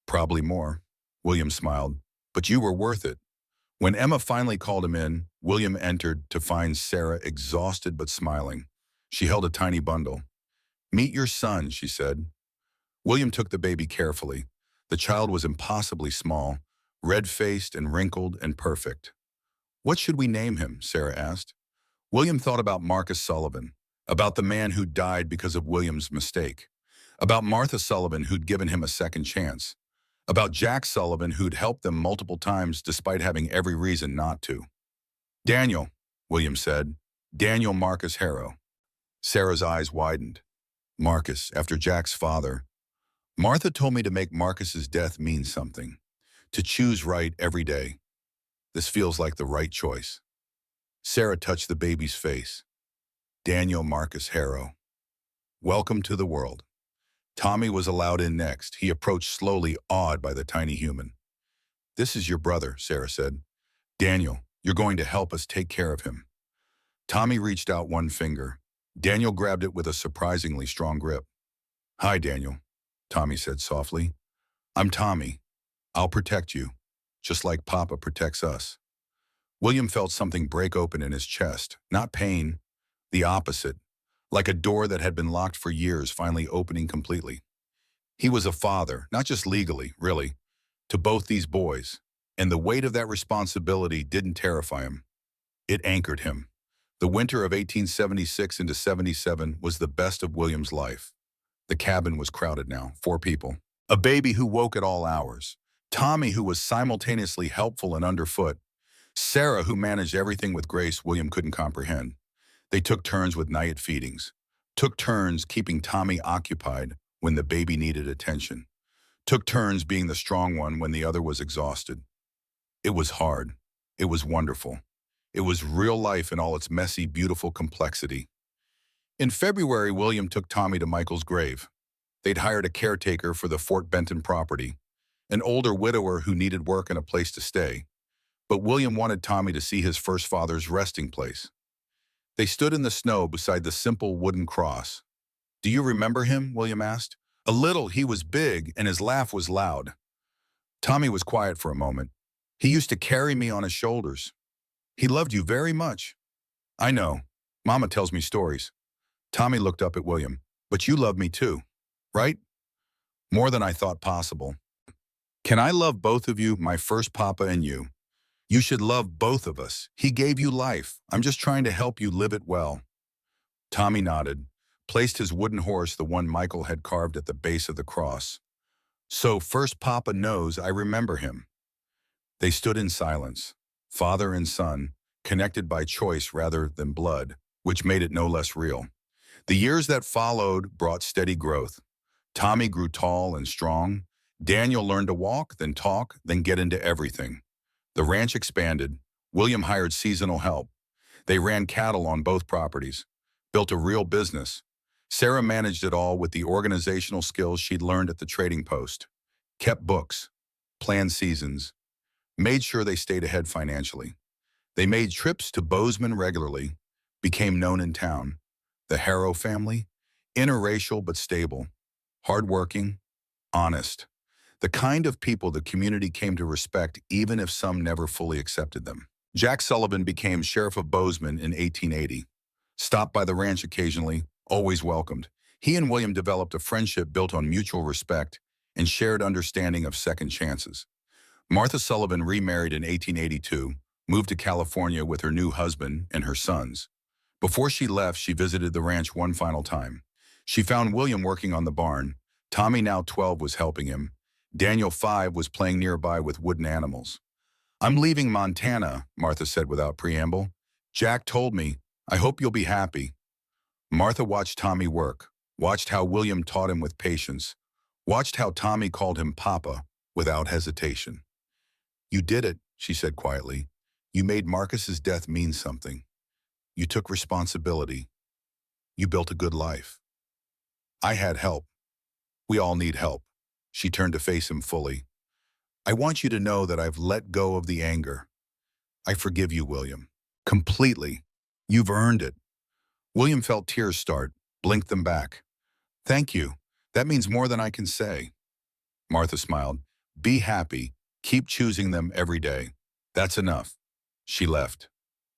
Probably more. William smiled. But you were worth it. When Emma finally called him in, William entered to find Sarah exhausted but smiling. She held a tiny bundle. Meet your son, she said. William took the baby carefully. The child was impossibly small, red-faced and wrinkled and perfect. What should we name him? Sarah asked. William thought about Marcus Sullivan, about the man who died because of William's mistake, about Martha Sullivan who'd given him a second chance, about Jack Sullivan who'd helped them multiple times despite having every reason not to. Daniel, William said. Daniel Marcus Harrow. Sarah's eyes widened. Marcus, after Jack's father. Martha told me to make Marcus's death mean something, to choose right every day. This feels like the right choice. Sarah touched the baby's face. Daniel Marcus Harrow. Welcome to the world. Tommy was allowed in next. He approached slowly, awed by the tiny human. This is your brother, Sarah said. Daniel, you're going to help us take care of him. Tommy reached out one finger. Daniel grabbed it with a surprisingly strong grip. Hi, Daniel, Tommy said softly. I'm Tommy. I'll protect you, just like Papa protects us. William felt something break open in his chest, not pain, the opposite, like a door that had been locked for years finally opening completely. He was a father, not just legally, really, to both these boys, and the weight of that responsibility didn't terrify him. It anchored him. The winter of 1876 into 77 was the best of William's life. The cabin was crowded now, 4 people. A baby who woke at all hours. Tommy, who was simultaneously helpful and underfoot. Sarah, who managed everything with grace William couldn't comprehend. They took turns with night feedings. Took turns keeping Tommy occupied when the baby needed attention. Took turns being the strong one when the other was exhausted. It was hard. It was wonderful. It was real life in all its messy, beautiful complexity. In February, William took Tommy to Michael's grave. They'd hired a caretaker for the Fort Benton property, an older widower who needed work and a place to stay. But William wanted Tommy to see his first father's resting place. They stood in the snow beside the simple wooden cross. "Do you remember him?" William asked. "A little. He was big, and his laugh was loud." Tommy was quiet for a moment. "He used to carry me on his shoulders. He loved you very much." "I know. Mama tells me stories." Tommy looked up at William. "But you love me too, right?" "More than I thought possible." "Can I love both of you, my first papa and you?" "You should love both of us. He gave you life. I'm just trying to help you live it well." Tommy nodded, placed his wooden horse, the one Michael had carved at the base of the cross. "So first papa knows I remember him." They stood in silence, father and son, connected by choice rather than blood, which made it no less real. The years that followed brought steady growth. Tommy grew tall and strong. Daniel learned to walk, then talk, then get into everything. The ranch expanded. William hired seasonal help. They ran cattle on both properties, built a real business. Sarah managed it all with the organizational skills she'd learned at the trading post. Kept books, planned seasons, made sure they stayed ahead financially. They made trips to Bozeman regularly, became known in town. The Harrow family, interracial but stable, hardworking, honest. The kind of people the community came to respect even if some never fully accepted them. Jack Sullivan became Sheriff of Bozeman in 1880. Stopped by the ranch occasionally, always welcomed. He and William developed a friendship built on mutual respect and shared understanding of second chances. Martha Sullivan remarried in 1882, moved to California with her new husband and her sons. Before she left, she visited the ranch one final time. She found William working on the barn. Tommy, now 12, was helping him. Daniel, 5, was playing nearby with wooden animals. "I'm leaving Montana," Martha said without preamble. "Jack told me. I hope you'll be happy." Martha watched Tommy work, watched how William taught him with patience, watched how Tommy called him Papa without hesitation. "You did it," she said quietly. "You made Marcus's death mean something. You took responsibility. You built a good life. I had help. We all need help." She turned to face him fully. "I want you to know that I've let go of the anger. I forgive you, William. Completely. You've earned it." William felt tears start, blinked them back. "Thank you. That means more than I can say." Martha smiled. "Be happy. Keep choosing them every day. That's enough." She left.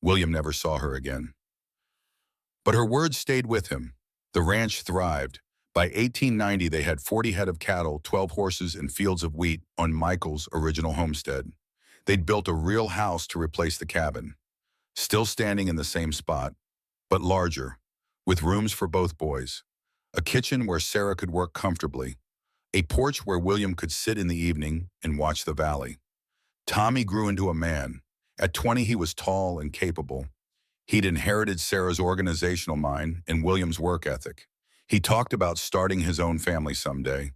William never saw her again. But her words stayed with him. The ranch thrived. By 1890, they had 40 head of cattle, 12 horses, and fields of wheat on Michael's original homestead. They'd built a real house to replace the cabin, still standing in the same spot, but larger, with rooms for both boys, a kitchen where Sarah could work comfortably, a porch where William could sit in the evening and watch the valley. Tommy grew into a man. At 20, he was tall and capable. He'd inherited Sarah's organizational mind and William's work ethic. He talked about starting his own family someday,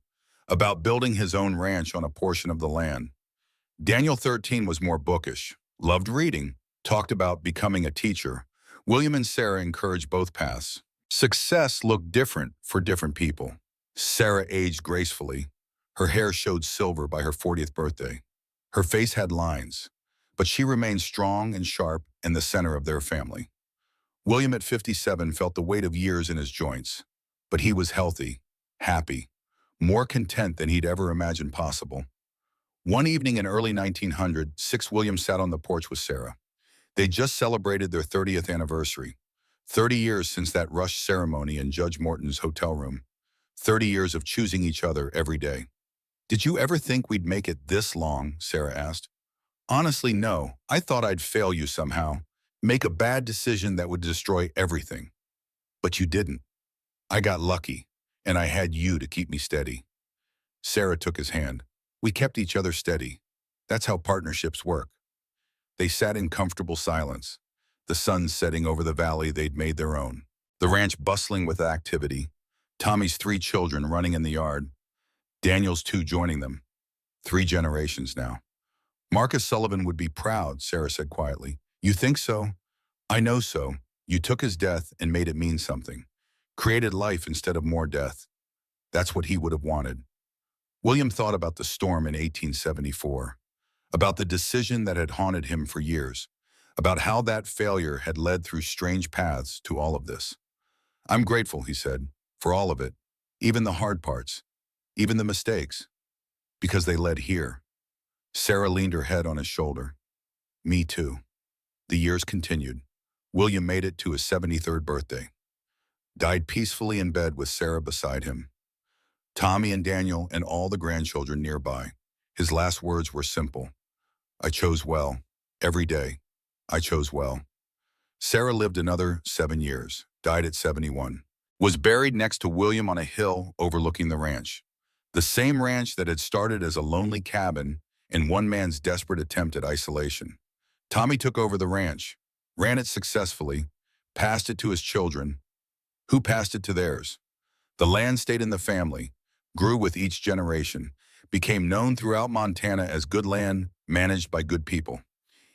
about building his own ranch on a portion of the land. Daniel, 13, was more bookish, loved reading, talked about becoming a teacher. William and Sarah encouraged both paths. Success looked different for different people. Sarah aged gracefully. Her hair showed silver by her 40th birthday. Her face had lines, but she remained strong and sharp in the center of their family. William, at 57, felt the weight of years in his joints, but he was healthy, happy, more content than he'd ever imagined possible. One evening in early 1900, William sat on the porch with Sarah. They'd just celebrated their 30th anniversary, 30 years since that rushed ceremony in Judge Morton's hotel room, 30 years of choosing each other every day. "Did you ever think we'd make it this long?" Sarah asked. "Honestly, no. I thought I'd fail you somehow, make a bad decision that would destroy everything. But you didn't. I got lucky. And I had you to keep me steady. Sarah took his hand. We kept each other steady. That's how partnerships work. They sat in comfortable silence, the sun setting over the valley they'd made their own. The ranch bustling with activity, Tommy's 3 children running in the yard, Daniel's 2 joining them. 3 generations now. Marcus Sullivan would be proud, Sarah said quietly. You think so? I know so. You took his death and made it mean something. Created life instead of more death. That's what he would have wanted. William thought about the storm in 1874, about the decision that had haunted him for years, about how that failure had led through strange paths to all of this. I'm grateful, he said, for all of it, even the hard parts, even the mistakes, because they led here. Sarah leaned her head on his shoulder. Me too. The years continued. William made it to his 73rd birthday. Died peacefully in bed with Sarah beside him. Tommy and Daniel and all the grandchildren nearby. His last words were simple. I chose well. Every day. I chose well. Sarah lived another 7 years, died at 71. Was buried next to William on a hill overlooking the ranch. The same ranch that had started as a lonely cabin in one man's desperate attempt at isolation. Tommy took over the ranch, ran it successfully, passed it to his children, who passed it to theirs. The land stayed in the family, grew with each generation, became known throughout Montana as good land managed by good people.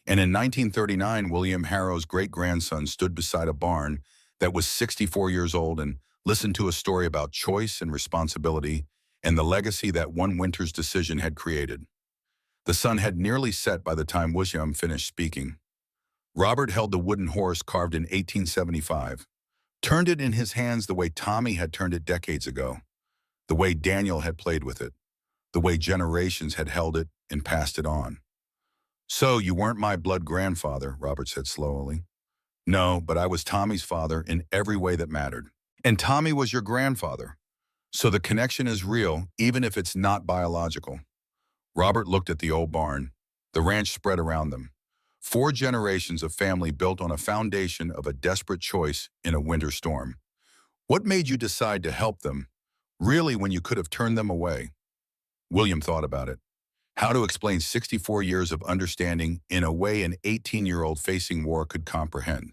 And in 1939, William Harrow's great-grandson stood beside a barn that was 64 years old and listened to a story about choice and responsibility and the legacy that one winter's decision had created. The sun had nearly set by the time William finished speaking. Robert held the wooden horse carved in 1875, turned it in his hands the way Tommy had turned it decades ago, the way Daniel had played with it, the way generations had held it and passed it on. So you weren't my blood grandfather, Robert said slowly. No, but I was Tommy's father in every way that mattered. And Tommy was your grandfather. So the connection is real, even if it's not biological. Robert looked at the old barn. The ranch spread around them. 4 generations of family built on a foundation of a desperate choice in a winter storm. What made you decide to help them, really, when you could have turned them away? William thought about it. How to explain 64 years of understanding in a way an 18-year-old facing war could comprehend.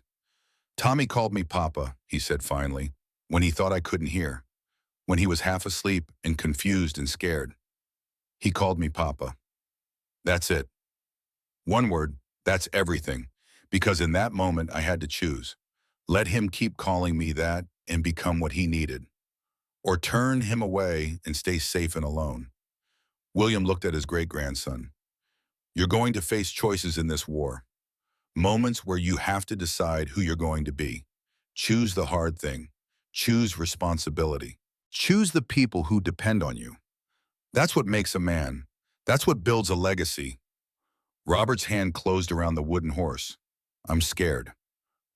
Tommy called me Papa, he said finally, when he thought I couldn't hear, when he was half asleep and confused and scared. He called me Papa. That's it. One word, that's everything, because in that moment I had to choose. Let him keep calling me that and become what he needed, or turn him away and stay safe and alone. William looked at his great-grandson. You're going to face choices in this war, moments where you have to decide who you're going to be. Choose the hard thing. Choose responsibility. Choose the people who depend on you. That's what makes a man. That's what builds a legacy. Robert's hand closed around the wooden horse. I'm scared.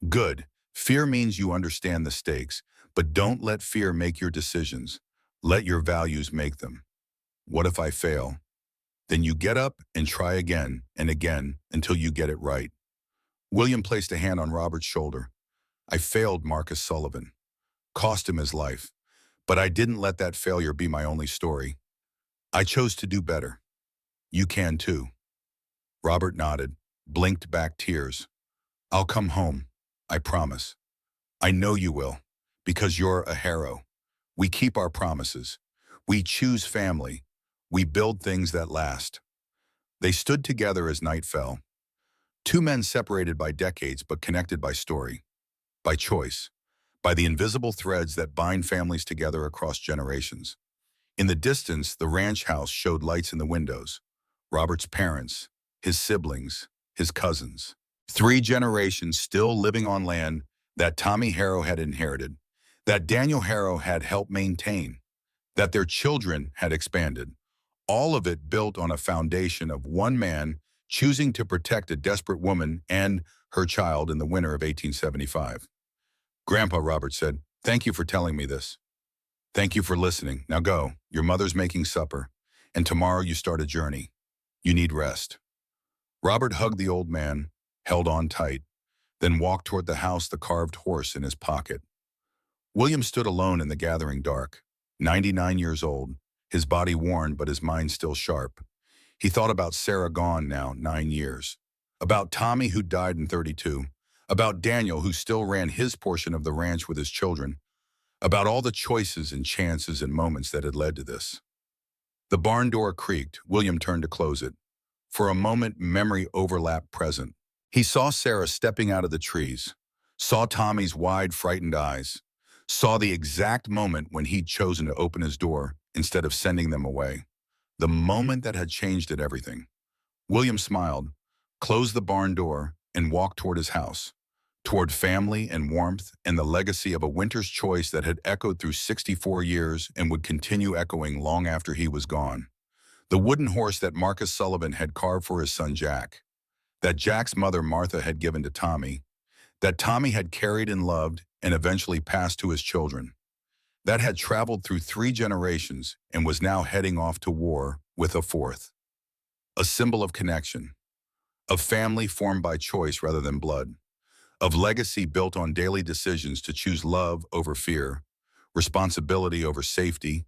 Good. Fear means you understand the stakes, but don't let fear make your decisions. Let your values make them. What if I fail? Then you get up and try again and again until you get it right. William placed a hand on Robert's shoulder. I failed Marcus Sullivan. Cost him his life. But I didn't let that failure be my only story. I chose to do better. You can too. Robert nodded, blinked back tears. I'll come home. I promise. I know you will, because you're a hero. We keep our promises. We choose family. We build things that last. They stood together as night fell. 2 men separated by decades but connected by story, by choice, by the invisible threads that bind families together across generations. In the distance, the ranch house showed lights in the windows. Robert's parents, his siblings, his cousins. 3 generations still living on land that Tommy Harrow had inherited, that Daniel Harrow had helped maintain, that their children had expanded. All of it built on a foundation of one man choosing to protect a desperate woman and her child in the winter of 1875. Grandpa, Robert said, thank you for telling me this. Thank you for listening. Now go. Your mother's making supper, and tomorrow you start a journey. You need rest. Robert hugged the old man, held on tight, then walked toward the house, the carved horse in his pocket. William stood alone in the gathering dark. 99 years old, his body worn but his mind still sharp. He thought about Sarah gone now 9 years, about Tommy who died in 32, about Daniel who still ran his portion of the ranch with his children, about all the choices and chances and moments that had led to this. The barn door creaked. William turned to close it. For a moment, memory overlapped present. He saw Sarah stepping out of the trees, saw Tommy's wide, frightened eyes, saw the exact moment when he'd chosen to open his door instead of sending them away. The moment that had changed it everything. William smiled, closed the barn door, and walked toward his house, toward family and warmth and the legacy of a winter's choice that had echoed through 64 years and would continue echoing long after he was gone. The wooden horse that Marcus Sullivan had carved for his son Jack, that Jack's mother Martha had given to Tommy, that Tommy had carried and loved and eventually passed to his children, that had traveled through 3 generations and was now heading off to war with a fourth. A symbol of connection, of family formed by choice rather than blood, of legacy built on daily decisions to choose love over fear, responsibility over safety,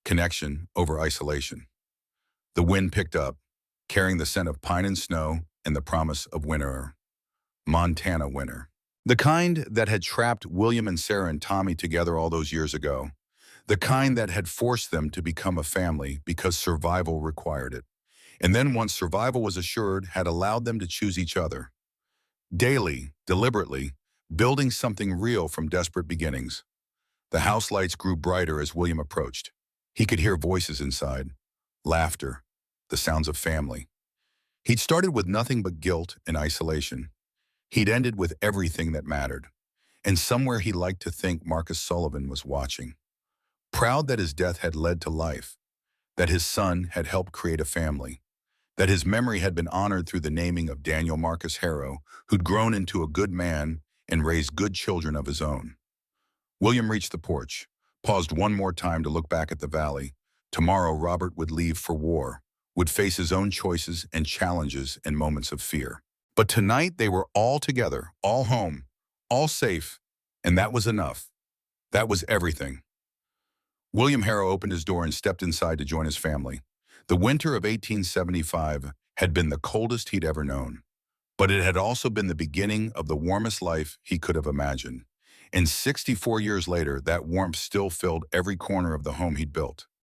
connection over isolation. The wind picked up, carrying the scent of pine and snow and the promise of winter. Montana winter. The kind that had trapped William and Sarah and Tommy together all those years ago. The kind that had forced them to become a family because survival required it. And then once survival was assured, had allowed them to choose each other. Daily, deliberately, building something real from desperate beginnings. The house lights grew brighter as William approached. He could hear voices inside, laughter, the sounds of family. He'd started with nothing but guilt and isolation. He'd ended with everything that mattered. And somewhere he liked to think Marcus Sullivan was watching. Proud that his death had led to life, that his son had helped create a family, that his memory had been honored through the naming of Daniel Marcus Harrow, who'd grown into a good man and raised good children of his own. William reached the porch, paused one more time to look back at the valley. Tomorrow Robert would leave for war, would face his own choices and challenges and moments of fear. But tonight they were all together, all home, all safe, and that was enough. That was everything. William Harrow opened his door and stepped inside to join his family. The winter of 1875 had been the coldest he'd ever known, but it had also been the beginning of the warmest life he could have imagined. And 64 years later, that warmth still filled every corner of the home he'd built.